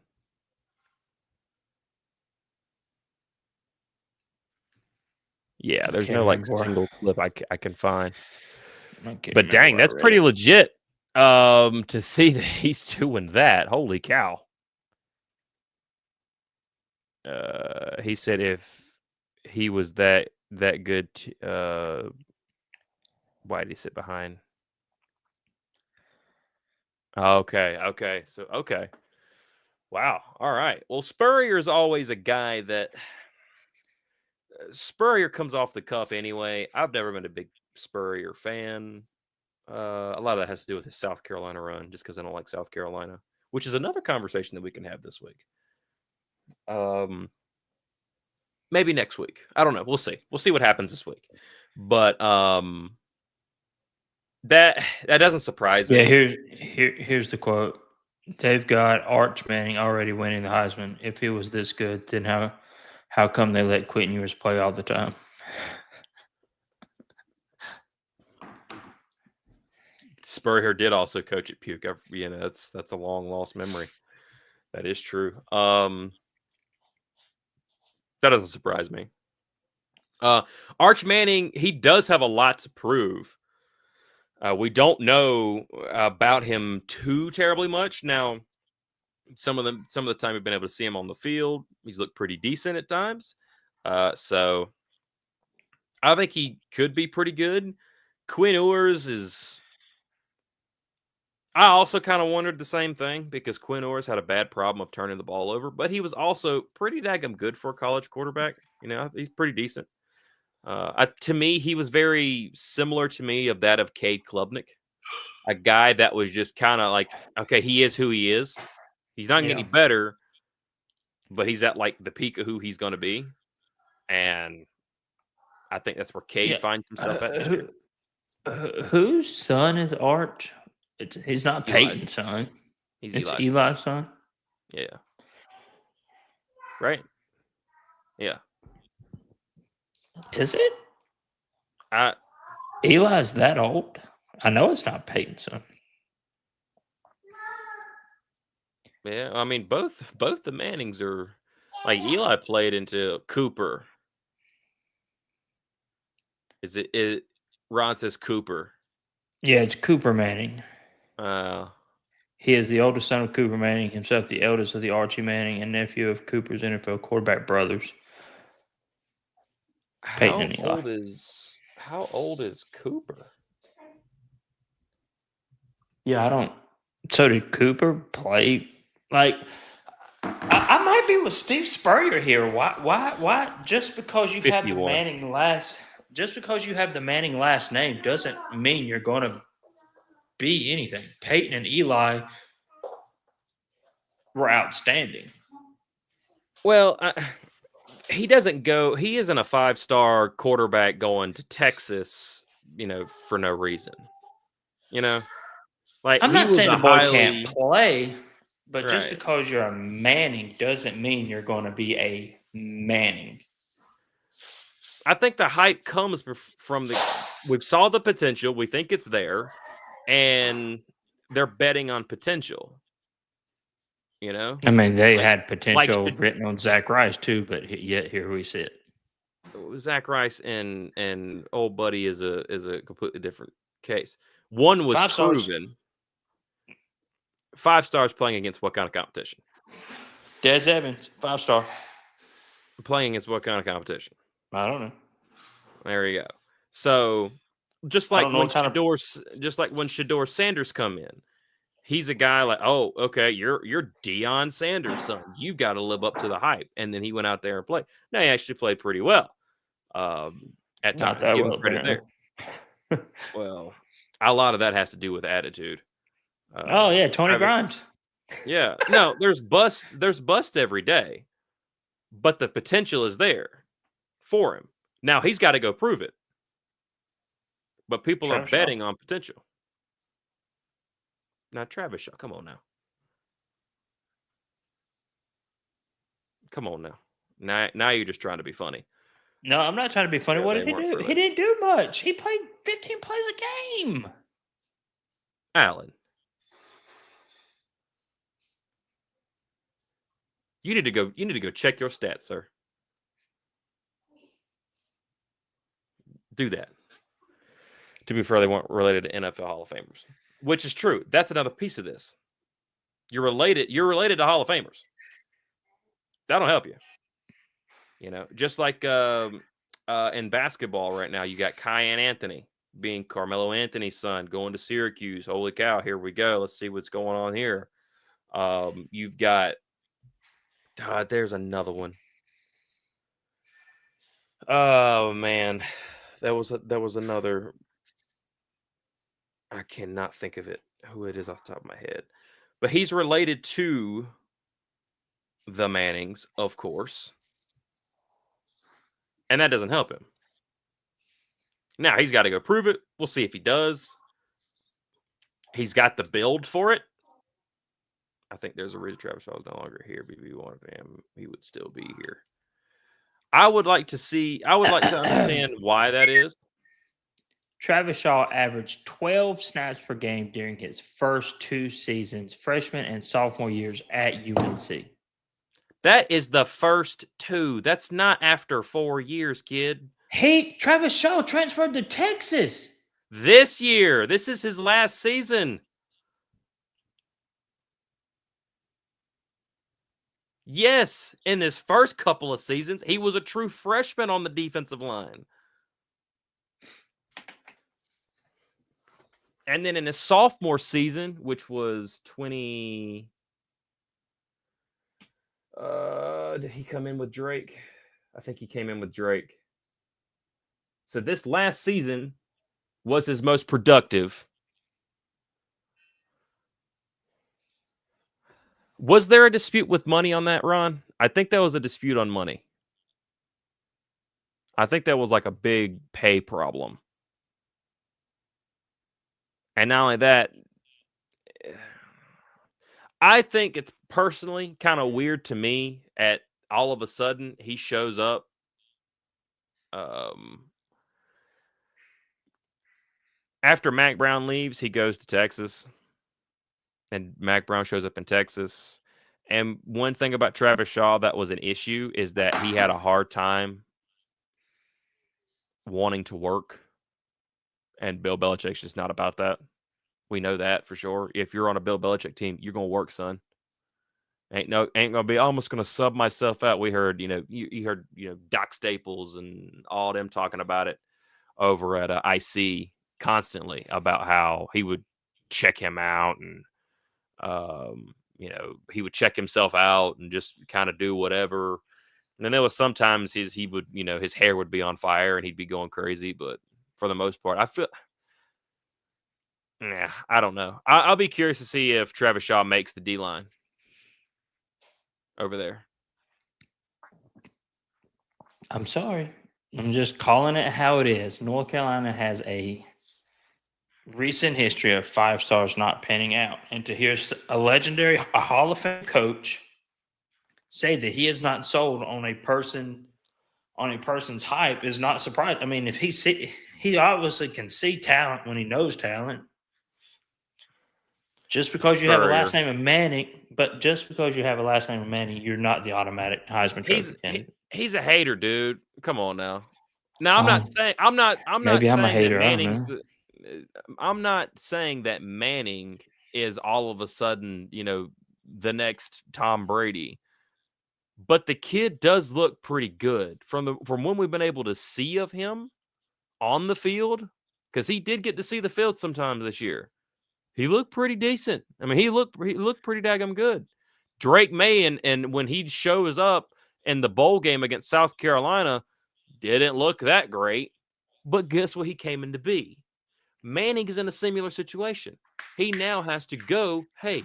Yeah, there's no single clip I can find. But dang, that's pretty legit. To see that he's doing that. Holy cow. He said if he was that good, why did he sit behind? Okay. So, okay. Wow. All right. Well, Spurrier is always a guy that Spurrier comes off the cuff anyway. I've never been a big Spurrier fan. A lot of that has to do with his South Carolina run, just because I don't like South Carolina, which is another conversation that we can have this week. Maybe next week. I don't know. We'll see. We'll see what happens this week. But that doesn't surprise me. Yeah, here's the quote. They've got Arch Manning already winning the Heisman. If he was this good, then how come they let Quentin Ewers play all the time? Spurrier did also coach at Puke. That's a long lost memory. That is true. That doesn't surprise me. Arch Manning, he does have a lot to prove. We don't know about him too terribly much. Now, some of the time we've been able to see him on the field, he's looked pretty decent at times. So I think he could be pretty good. Quinn Ewers is. I also kind of wondered the same thing, because Quinn Ewers had a bad problem of turning the ball over, but he was also pretty daggum good for a college quarterback. He's pretty decent. To me, he was very similar to me of that of Cade Klubnik, a guy that was just kind of like, okay, he is who he is. He's not getting any better, but he's at like the peak of who he's going to be. And I think that's where Cade finds himself at. Whose son is Arch? He's not Eli's. Peyton's son. He's It's Eli's. Eli's son. Yeah. Right? Yeah. Is it? I Eli's that old? I know it's not Peyton's son. Yeah, I mean both the Mannings are like Eli played into Cooper. Is Ron says Cooper. Yeah, it's Cooper Manning. Uh He is the oldest son of Cooper Manning, himself the eldest of the Archie Manning, and nephew of Cooper's NFL quarterback brothers, Peyton and Eli. how old is Cooper? Yeah, I don't. So did Cooper play? Like, I might be with Steve Spurrier here. Why? Just because you have the 51. Manning last, just because you have the Manning last name doesn't mean you're going to be anything. Peyton and Eli were outstanding. Well, he doesn't go. He isn't a 5-star quarterback going to Texas, for no reason. Like I'm he not was saying a the boy highly can't play, but just right. because you're a Manning doesn't mean you're going to be a Manning. I think the hype comes from we saw the potential. We think it's there, and they're betting on potential. I mean, they Like- had potential like- written on Zach Rice too, but yet here we sit. Zach Rice and old buddy is a completely different case. One was 5 stars. proven. 5 stars playing against what kind of competition? Des Evans, 5-star. Playing against what kind of competition? I don't know. There you go. So just I like don't know when what kind of- Shedeur Sanders come in, he's a guy like, oh, okay, you're Deion Sanders' son. You've got to live up to the hype. And then he went out there and played. No, he actually played pretty well. At Not times, that give him well, credit there. apparently. Well, a lot of that has to do with attitude. Oh yeah, Tony Grimes. Yeah, no, there's bust every day, but the potential is there for him. Now he's got to go prove it. But people Travis are betting on potential. Now Travis Shaw, come on now. Come on now. Now you're just trying to be funny. No, I'm not trying to be funny. Yeah, What they did he weren't do? really. He didn't do much. He played 15 plays a game. Allen. You need to go check your stats, sir. Do that. To be fair, they weren't related to NFL Hall of Famers, which is true. That's another piece of this. You're related to Hall of Famers. That'll help you. Just like in basketball right now, you got Kyan Anthony being Carmelo Anthony's son, going to Syracuse. Holy cow, here we go. Let's see what's going on here. You've got there's another one. Oh man, that was another. I cannot think of who it is off the top of my head, but he's related to the Mannings, of course, and that doesn't help him. Now he's got to go prove it. We'll see if he does. He's got the build for it. I think there's a reason Travis Shaw is no longer here. BB wanted him, he would still be here. I would like to understand why that is. Travis Shaw averaged 12 snaps per game during his first 2 seasons, freshman and sophomore years at UNC. That is the first 2. That's not after 4 years, kid. Travis Shaw transferred to Texas. This year. This is his last season. Yes, in his first couple of seasons, he was a true freshman on the defensive line. And then in his sophomore season, which was 20... did he come in with Drake? I think he came in with Drake. So this last season was his most productive. Was there a dispute with money on that, Ron? I think that was a dispute on money. I think that was like a big pay problem. And not only that, I think it's personally kind of weird to me at all of a sudden he shows up. After Mac Brown leaves, he goes to Texas, and Mac Brown shows up in Texas. And one thing about Travis Shaw that was an issue is that he had a hard time wanting to work, and Bill Belichick's just not about that. We know that for sure. If you're on a Bill Belichick team, you're gonna work, son. Ain't gonna be almost gonna sub myself out. We heard, you heard, Doc Staples and all them talking about it over at IC constantly about how he would check him out and he would check himself out and just kind of do whatever. And then there was sometimes he would, his hair would be on fire and he'd be going crazy. But for the most part, I don't know. I'll be curious to see if Travis Shaw makes the D-line over there. I'm sorry. I'm just calling it how it is. North Carolina has a recent history of 5 stars not panning out. And to hear a Hall of Fame coach say that he is not sold on a person's hype is not surprising. I mean, if he obviously can see talent when he knows talent. Just because you have a last name of Manning, you're not the automatic Heisman Trophy candidate. He's a hater, dude. Come on now. Now, I'm not saying I'm a hater. I'm not saying that Manning is all of a sudden, the next Tom Brady. But the kid does look pretty good from when we've been able to see of him on the field, because he did get to see the field sometimes this year. He looked pretty decent. I mean, he looked pretty daggum good. Drake May and when he shows up in the bowl game against South Carolina, didn't look that great. But guess what he came in to be? Manning is in a similar situation. He now has to go, hey,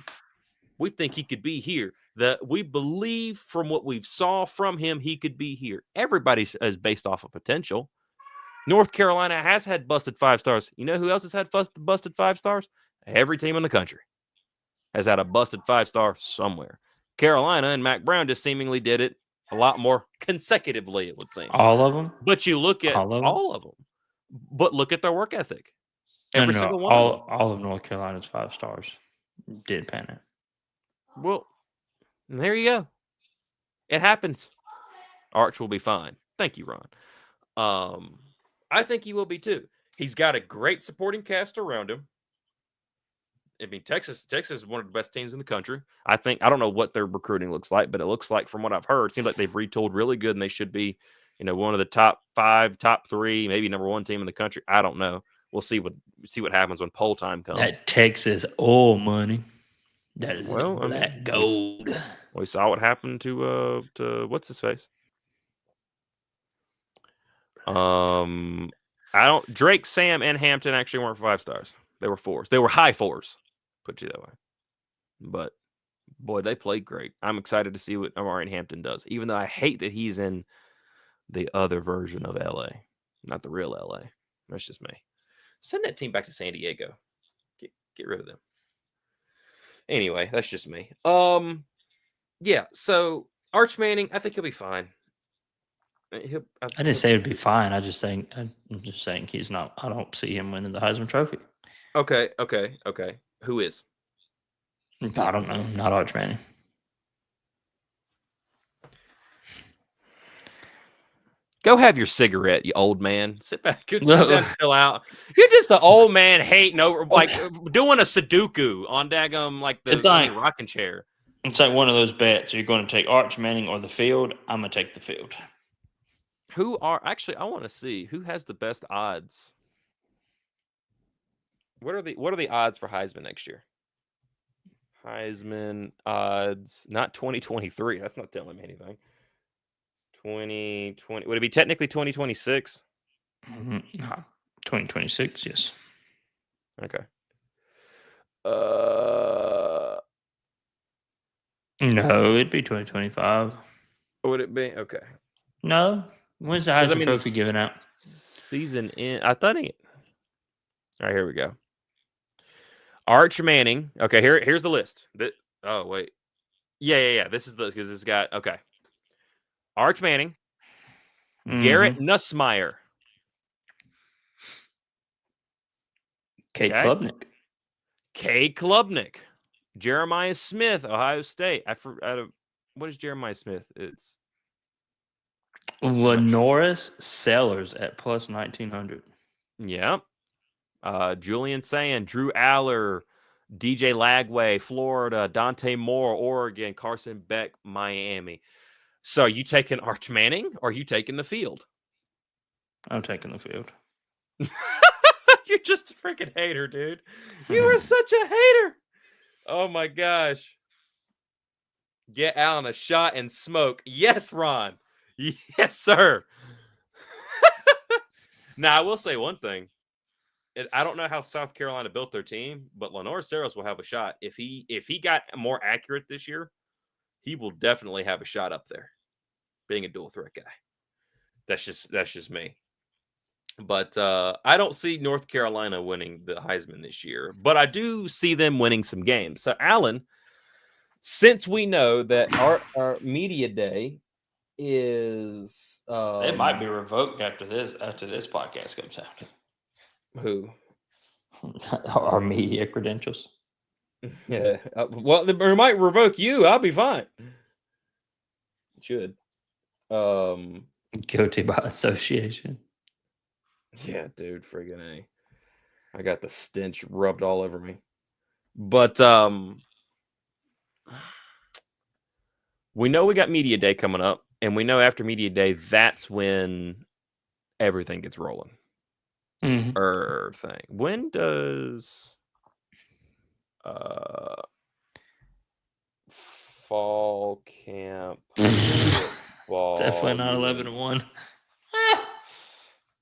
we think he could be here. That we believe from what we've saw from him, he could be here. Everybody is based off of potential. North Carolina has had busted 5 stars. You know who else has had busted 5 stars? Every team in the country has had a busted 5-star somewhere. Carolina and Mac Brown just seemingly did it a lot more consecutively, it would seem. All of them? But you look at all of them. But look at their work ethic. Every single one. All of North Carolina's 5 stars did pan out. Well, there you go. It happens. Arch will be fine. Thank you, Ron. I think he will be too. He's got a great supporting cast around him. I mean, Texas is one of the best teams in the country. I don't know what their recruiting looks like, but it looks like, from what I've heard, it seems like they've retooled really good, and they should be, one of the top 5, top 3, maybe number 1 team in the country. I don't know. We'll see what happens when poll time comes. That Texas oil money, that gold. We saw what happened to what's his face. Drake, Sam, and Hampton actually weren't 5 stars. They were 4s. They were high 4s. Put you that way. But boy, they played great. I'm excited to see what Amari Hampton does, even though I hate that he's in the other version of LA, not the real LA. That's just me. Send that team back to San Diego. Get rid of them. Anyway, that's just me. Yeah, so Arch Manning, I think he'll be fine. I didn't say it'd be fine. I'm just saying he's not. I don't see him winning the Heisman Trophy. Okay. Who is? I don't know. Not Arch Manning. Go have your cigarette, you old man. Sit back, sit down and chill out. You're just an old man hating over, like doing a Sudoku on daggum like the rocking chair. It's like one of those bets. You're going to take Arch Manning or the field. I'm going to take the field. I want to see who has the best odds. What are the odds for Heisman next year? Heisman odds, not 2023. That's not telling me anything. 2020. Would it be technically 2026? 2026, yes. Okay. No, it'd be 2025. Would it be? Okay. No. When's the Heisman Trophy given out? Season in. I thought it. All right, here we go. Arch Manning. Okay, here's the list. Oh wait, yeah. This is because this got okay. Arch Manning, Garrett Nussmeier, Kate okay. Klubnik, Cade Klubnik, Jeremiah Smith, Ohio State. What is Jeremiah Smith? It's Lenoris Sellers at plus 1900. yeah. Julian Sand, Drew Aller, DJ Lagway, Florida, Dante Moore, Oregon, Carson Beck, Miami. So you taking Arch Manning or are you taking the field? I'm taking the field. You're just a freaking hater, dude. You are such a hater. Oh my gosh. Get Allen a shot and smoke. Yes, Ron. Yes, sir. Now, I will say one thing. I don't know how South Carolina built their team, but Lenore Saros will have a shot. If he got more accurate this year, he will definitely have a shot up there, being a dual threat guy. That's just me. But I don't see North Carolina winning the Heisman this year, but I do see them winning some games. So, Alan, since we know that our media day is It might be revoked after this podcast comes out. who? Our media credentials. Yeah. Well, they might revoke you. I'll be fine. Should. Guilty by association. Yeah, dude, friggin' A. I got the stench rubbed all over me. But we know we got Media Day coming up, and we know after Media Day, that's when everything gets rolling. Thing. When does fall camp football Definitely not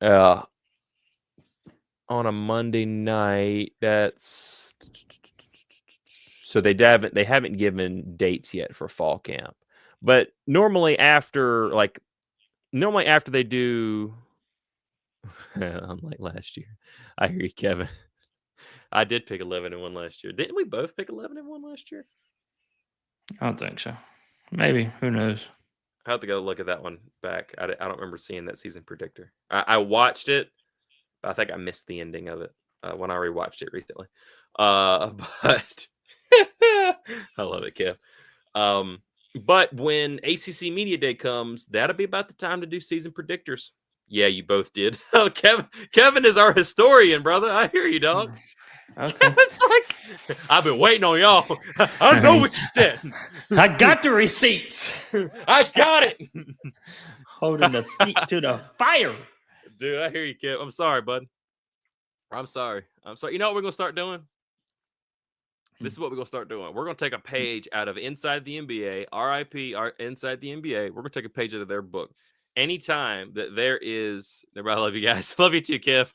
11-1. On a Monday night. That's so they haven't given dates yet for fall camp, but normally after they do. Unlike last year, I hear you, Kevin. I did pick 11-1 last year. Didn't we both pick 11-1 last year? I don't think so. Maybe. Who knows? I have to go look at that one back. I don't remember seeing that season predictor. I watched it, but I think I missed the ending of it when I rewatched it recently. But I love it, Kev. But when ACC Media Day comes, that'll be about the time to do season predictors. Yeah, you both did. Oh, Kevin is our historian, brother. I hear you, dog. Okay. Kevin's like, I've been waiting on y'all. I know what you said. I got the receipts. I got it. Holding the feet to the fire. Dude, I hear you, Kev. I'm sorry, bud. I'm sorry. You know what we're going to start doing? This is what we're going to start doing. We're going to take a page out of Inside the NBA, RIP, Inside the NBA. We're going to take a page out of their book. Anytime that there is, everybody, I love you guys. Love you too, Kev.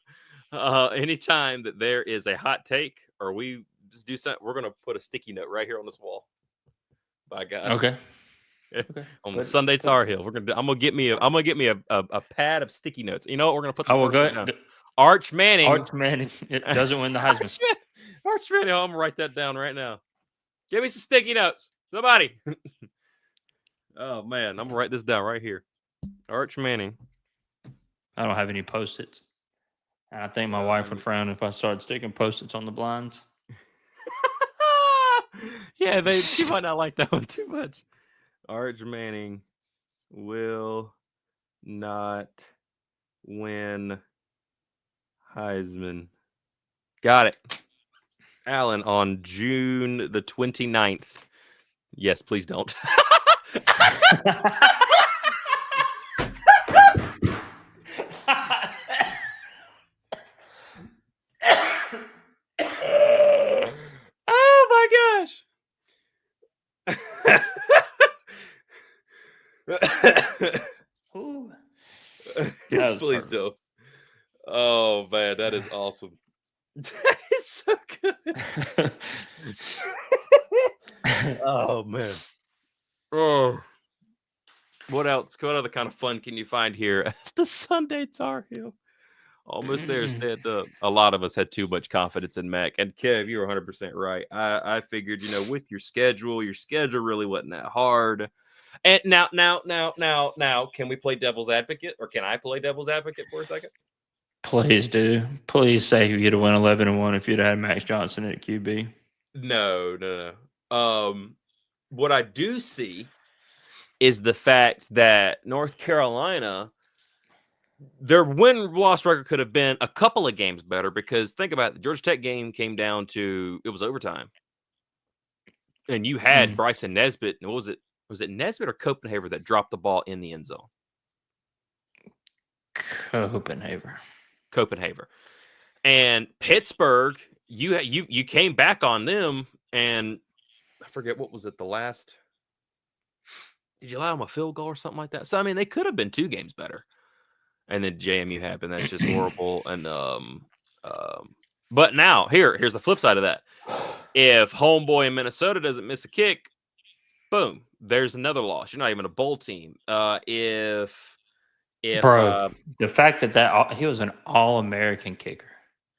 Anytime that there is a hot take or we just do something, we're going to put a sticky note right here on this wall. By God. Okay. On the Sunday Tar Heel. I'm gonna get me a pad of sticky notes. You know what? We're gonna put the go first one ahead. down. Arch Manning. Arch Manning. It doesn't win the Heisman. Arch Manning. I'm gonna write that down right now. Give me some sticky notes. Somebody. Oh man, I'm gonna write this down right here. Arch Manning. I don't have any Post-its. And I think my wife would frown if I started sticking Post-its on the blinds. Yeah, she might not like that one too much. Arch Manning will not win Heisman. Got it. Alan, on June the 29th. Yes, please don't. Oh my gosh. Yes, please do. Oh man, that is awesome. That is so good. Oh man. Oh. What else? What other kind of fun can you find here at the Sunday Tar Heel? Almost there. Stand up. A lot of us had too much confidence in Mac. And Kev, you're 100% right. I figured, with your schedule really wasn't that hard. And now, can we play devil's advocate, or can I play devil's advocate for a second? Please do. Please say you'd have won 11-1 if you'd had Max Johnson at QB. No. What I do see is the fact that North Carolina, their win-loss record could have been a couple of games better, because think about it, the Georgia Tech game came down to, it was overtime. And you had Bryson Nesbitt, and what was it Nesbitt or Copenhagen that dropped the ball in the end zone? Copenhagen. And Pittsburgh, you came back on them, and I forget, what was it, the last, did you allow them a field goal or something like that? So I mean, they could have been 2 games better. And then JMU happened. That's just horrible. And but now here's the flip side of that. If homeboy in Minnesota doesn't miss a kick, boom, there's another loss. You're not even a bowl team. If Bro, the fact that he was an All-American kicker.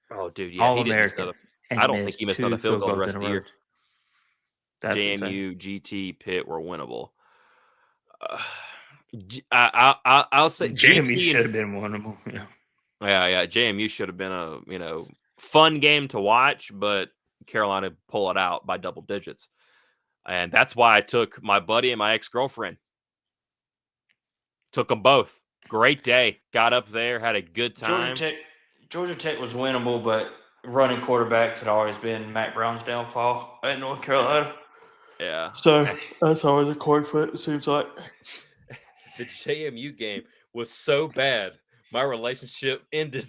Oh, dude, yeah, All-American. I don't think he missed another field goal the rest of the year. That's JMU, insane. GT, Pitt were winnable. I'll say JMU should have been one of them. Yeah. JMU should have been a fun game to watch, but Carolina pull it out by double digits, and that's why I took my buddy and my ex-girlfriend. Took them both. Great day. Got up there, had a good time. Georgia Tech was winnable, but running quarterbacks had always been Matt Brown's downfall at North Carolina. Yeah. So that's always a coin flip, it seems like. The JMU game was so bad, my relationship ended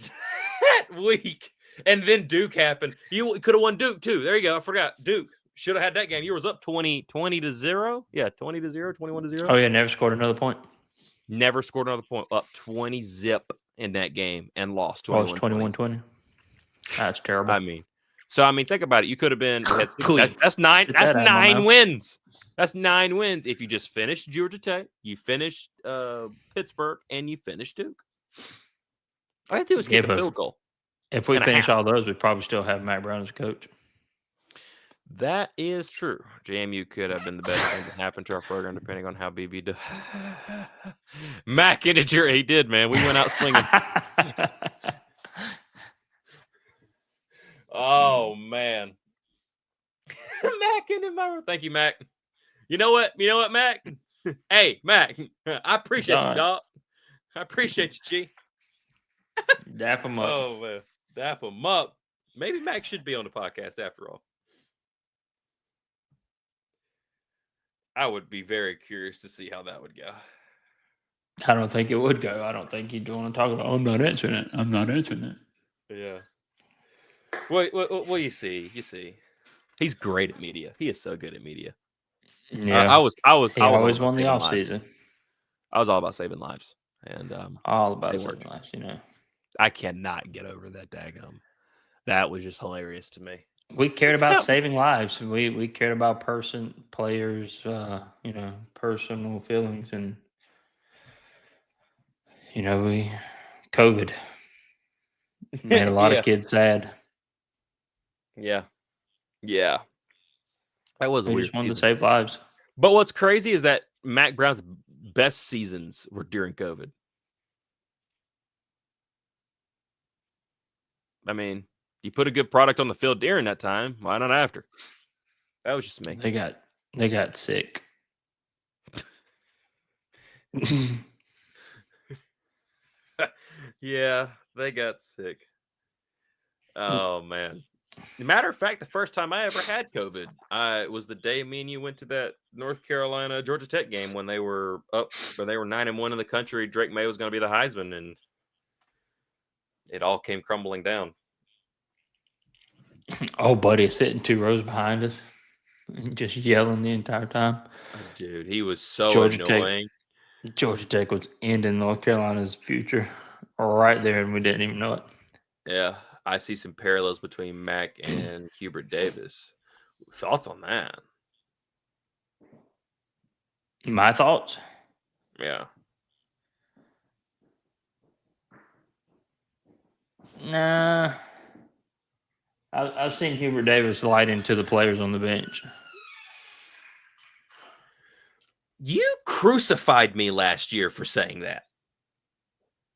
that week. And then Duke happened. You could have won Duke too. There you go. I forgot. Duke should have had that game. You was up 20-0. Yeah, 20-0, 21-0. Oh yeah, never scored another point. Never scored another point. Up 20 zip in that game and lost 21-20. That's terrible. I mean, think about it. You could have been. That's 9. That's 9 wins. That's 9 wins if you just finished Georgia Tech, you finished Pittsburgh, and you finished Duke. All you have to do is kick a field goal. If we finish all those, we probably still have Matt Brown as a coach. That is true. JMU could have been the best thing to happen to our program, depending on how BB did. Mac Integer, he did, man. We went out swinging. Oh, man. Mac in my. Thank you, Mac. You know what, Mac? Hey, Mac, I appreciate you, dog. I appreciate you, G. Dap him up. Oh, man. Dap him up. Maybe Mac should be on the podcast after all. I would be very curious to see how that would go. I don't think it would go. I don't think he'd want to talk about, I'm not answering it. Yeah. Well, you see. He's great at media. He is so good at media. Yeah. I was always won the off season. I was all about saving lives. And all about saving lives, I cannot get over that daggum. That was just hilarious to me. We cared about saving lives. We cared about players, personal feelings, and COVID made a lot of kids sad. Yeah. That was a we weird just wanted season. to save lives. But what's crazy is that Mac Brown's best seasons were during COVID. I mean, you put a good product on the field during that time. Why not after? That was just me. They got sick. Yeah, they got sick. Oh, man. Matter of fact, the first time I ever had COVID, it was the day me and you went to that North Carolina Georgia Tech game when they were up, or they were 9-1 in the country. Drake May was going to be the Heisman, and it all came crumbling down. Oh, buddy, sitting 2 rows behind us, just yelling the entire time. Dude, he was so annoying. Georgia Tech was ending North Carolina's future right there, and we didn't even know it. Yeah, I see some parallels between Mac and Hubert Davis. Thoughts on that? My thoughts? Yeah. Nah. I've seen Hubert Davis light into the players on the bench. You crucified me last year for saying that.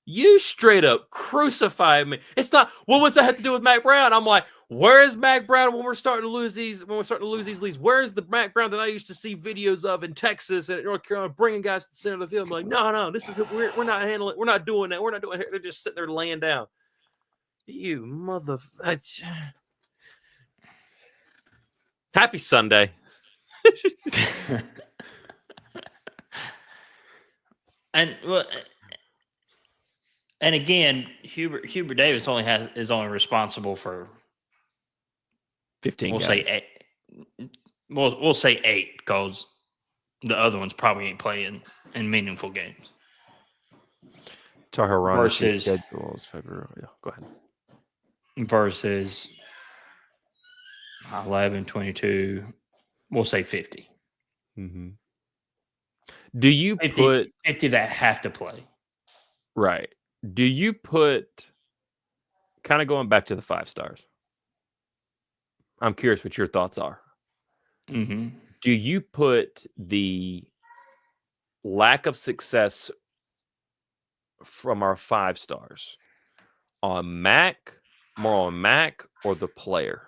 You straight up crucified me. It's not. What does that have to do with Mac Brown? I'm like, where is Mac Brown when we're starting to lose these? When we're starting to lose these leads, where is the Mac Brown that I used to see videos of in Texas and North Carolina, bringing guys to the center of the field? I'm like, no, this is we're not handling. We're not doing that. We're not doing it. They're just sitting there laying down. You mother. Happy Sunday. And again, Hubert Davis is only responsible for 15. We'll guys. say 8. We'll say 8 because the other ones probably ain't playing in meaningful games. Versus schedule is February. Yeah, go ahead. Versus 11, 22. We'll say 50. Mm-hmm. Do you 50, put 50 that have to play? Right. Do you put, kind of going back to the 5 stars? I'm curious what your thoughts are. Mm-hmm. Do you put the lack of success from our 5 stars on Mac, more on Mac, or the player?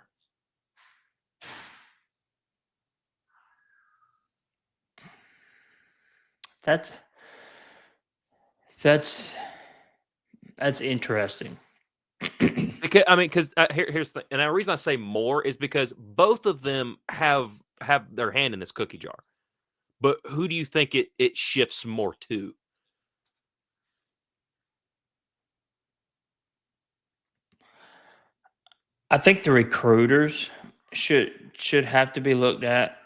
That's interesting. Because here's the, and the reason I say more is because both of them have their hand in this cookie jar. But who do you think it shifts more to? I think the recruiters should have to be looked at.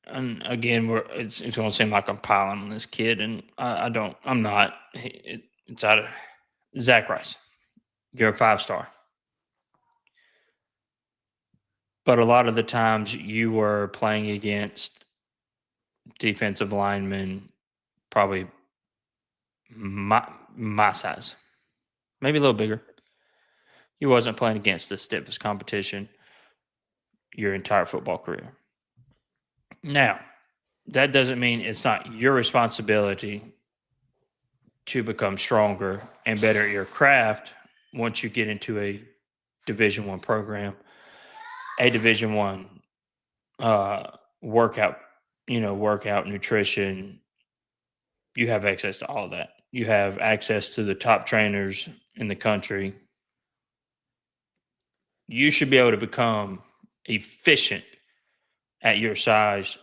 And again, it's going to seem like I'm piling on this kid, and I'm not. It's out of Zach Rice. You're a 5-star. But a lot of the times you were playing against defensive linemen, probably my size, maybe a little bigger. You wasn't playing against the stiffest competition your entire football career. Now, that doesn't mean it's not your responsibility to become stronger and better at your craft once you get into a Division I program, a Division I workout, nutrition. You have access to all of that. You have access to the top trainers in the country. You should be able to become efficient at your size.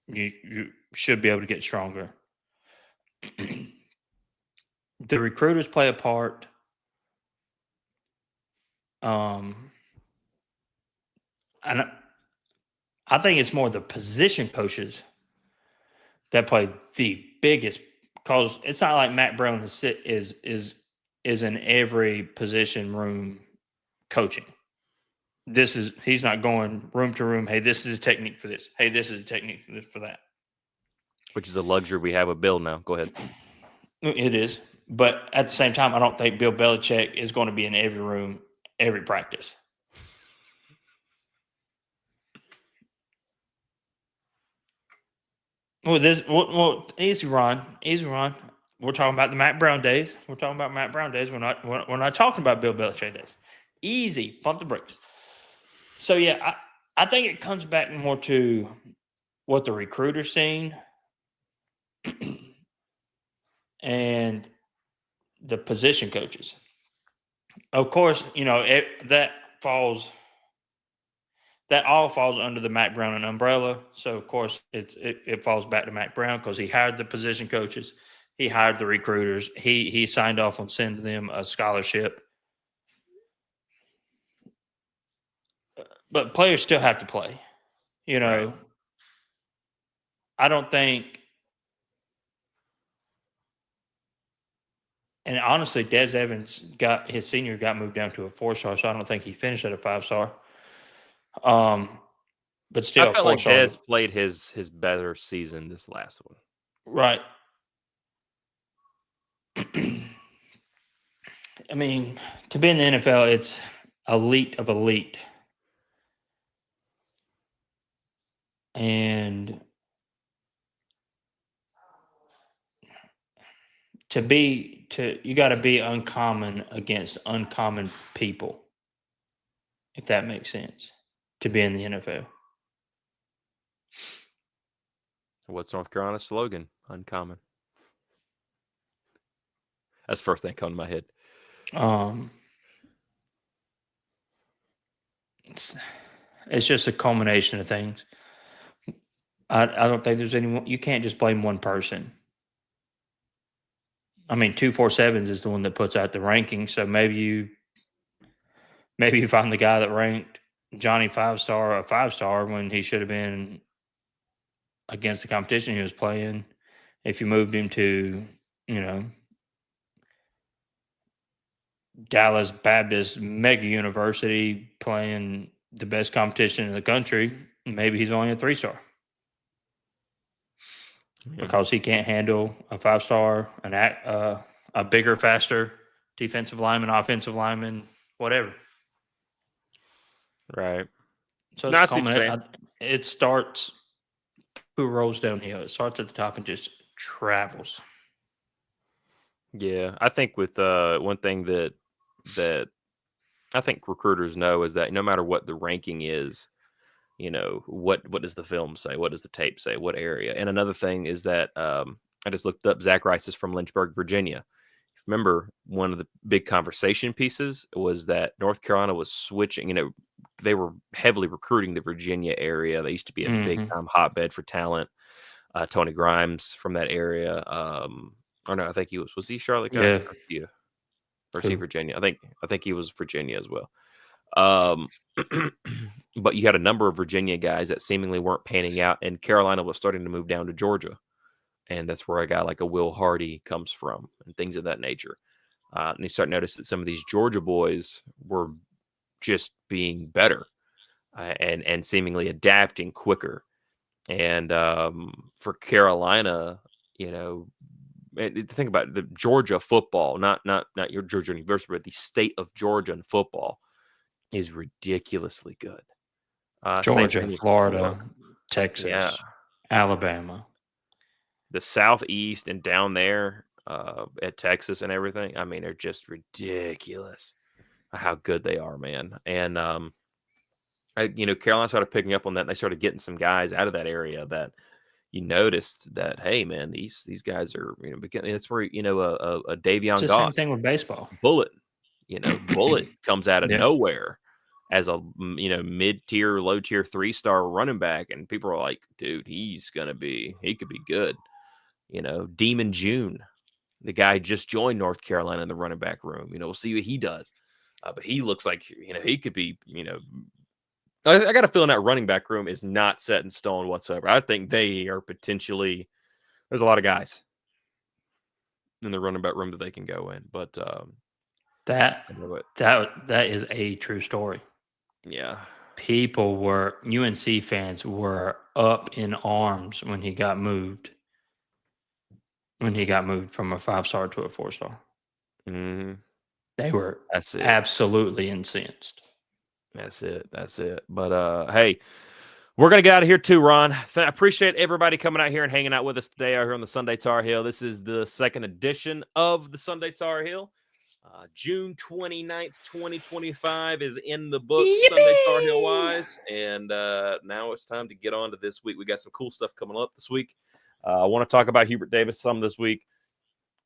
You should be able to get stronger. The recruiters play a part. And I think it's more the position coaches that play the biggest, because it's not like Mac Brown is in every position room coaching. He's not going room to room. Hey, this is a technique for this. Hey, this is a technique for this, for that. Which is a luxury we have with Bill now. Go ahead. It is. But at the same time, I don't think Bill Belichick is going to be in every room, every practice. Easy, Ron. We're talking about the Mac Brown days. We're talking about Mac Brown days. We're not talking about Bill Belichick days. Easy. Pump the brakes. So, yeah, I think it comes back more to what the recruiter's seen and the position coaches. Of course, that all falls under the Mac Brown umbrella. So, of course, it falls back to Mac Brown because he hired the position coaches. He hired the recruiters. He signed off on sending them a scholarship. But players still have to play. Right. I don't think – and honestly, Des Evans his senior got moved down to a 4-star, so I don't think he finished at a 5-star. But still, I felt like Des played his better season this last one. Right. I mean, to be in the NFL, it's elite of elite. And you got to be uncommon against uncommon people, if that makes sense, to be in the NFL. What's North Carolina's slogan? Uncommon. That's the first thing coming to my head. It's just a culmination of things. I don't think there's anyone. You can't just blame one person. I mean, 247 is the one that puts out the ranking. So maybe you find the guy that ranked Johnny 5-star a 5-star when he should have been against the competition he was playing. If you moved him to, Dallas Baptist Mega University playing the best competition in the country, maybe he's only a 3-star. Because he can't handle a 5-star, a bigger, faster defensive lineman, offensive lineman, whatever. Right. So No, I it's see what you're saying. it starts who rolls downhill. It starts at the top and just travels. Yeah, I think with one thing that I think recruiters know is that no matter what the ranking is, what does the film say? What does the tape say? What area? And another thing is that I just looked up Zach Rice is from Lynchburg, Virginia. Remember, one of the big conversation pieces was that North Carolina was switching. They were heavily recruiting the Virginia area. They used to be a big time hotbed for talent. Tony Grimes from that area. Or no, I think he was he Charlotte guy? Yeah. Or is he Virginia? I think he was Virginia as well. But you had a number of Virginia guys that seemingly weren't panning out, and Carolina was starting to move down to Georgia. And that's where a guy like a Will Hardy comes from and things of that nature. And you start to notice that some of these Georgia boys were just being better and seemingly adapting quicker. And for Carolina, think about it, the Georgia football, not your Georgia University, but the state of Georgia in football is ridiculously good. Georgia, Florida, Texas, Alabama. The Southeast and down there at Texas and everything, I mean, they're just ridiculous how good they are, man. And, Carolina started picking up on that, and they started getting some guys out of that area that you noticed that, hey, man, these guys are, beginning. It's where, a Davion It's the same thing with baseball. Bullet, Bullet comes out of nowhere as a, mid-tier, low-tier 3-star running back. And people are like, dude, he could be good. Demon June, the guy just joined North Carolina in the running back room. We'll see what he does. But he looks like, he could be, I got a feeling that running back room is not set in stone whatsoever. I think they are potentially, there's a lot of guys in the running back room that they can go in. But that is a true story. Yeah. UNC fans were up in arms when he got moved. When he got moved from a 5-star to a 4-star. Mm-hmm. They were absolutely incensed. That's it. But hey, we're going to get out of here too, Ron. I appreciate everybody coming out here and hanging out with us today out here on the Sunday Tar Heel. This is the second edition of the Sunday Tar Heel. June 29th, 2025 is in the book, Yippee! Sunday Tar Heel wise. And now it's time to get on to this week. We got some cool stuff coming up this week. I want to talk about Hubert Davis some this week.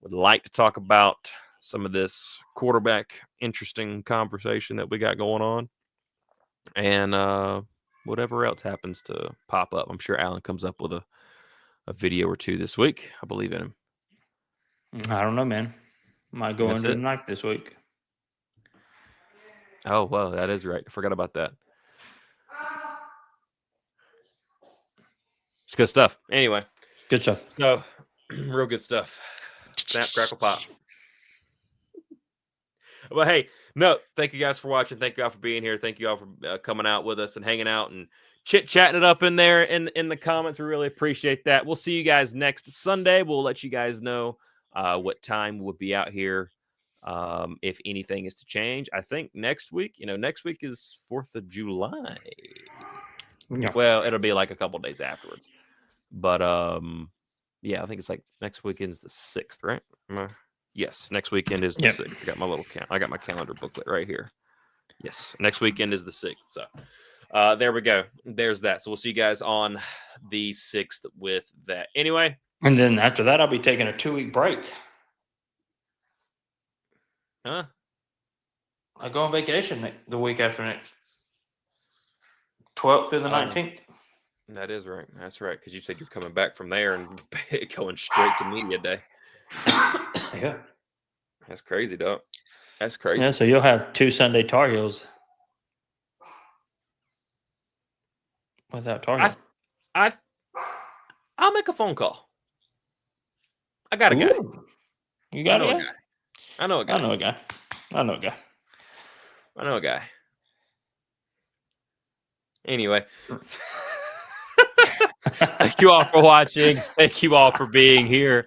Would like to talk about some of this quarterback interesting conversation that we got going on. And whatever else happens to pop up. I'm sure Alan comes up with a video or two this week. I believe in him. I don't know, man. Might go into the night this week. Oh, well, that is right. I forgot about that. It's good stuff. Anyway. Good stuff. So, real good stuff. Snap, crackle, pop. Well, hey, no, thank you guys for watching. Thank you all for being here. Thank you all for coming out with us and hanging out and chit-chatting it up in there in the comments. We really appreciate that. We'll see you guys next Sunday. We'll let you guys know what time we'll be out here If anything is to change, I think next week is 4th of July. Yeah. Well, it'll be like a couple days afterwards. But yeah, I think it's like next weekend's the 6th, right? Yes, next weekend is the 6th. I got my little I got my calendar booklet right here. Yes, next weekend is the 6th. So there we go. There's that. So we'll see you guys on the 6th with that. Anyway. And then after that, I'll be taking a 2-week break. Huh? I go on vacation the week after next. 12th through the 19th. That is right. That's right. Because you said you're coming back from there and going straight to media day. Yeah. That's crazy, dog. That's crazy. Yeah, so you'll have 2 Sunday Tar Heels without Tar Heel. I'll make a phone call. I got a guy. You got a guy? I know a guy. I know a guy. I know a guy. I know a guy. Anyway. Thank you all for watching. Thank you all for being here.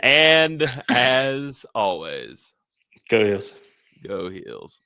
And as always, Go Heels. go Heels.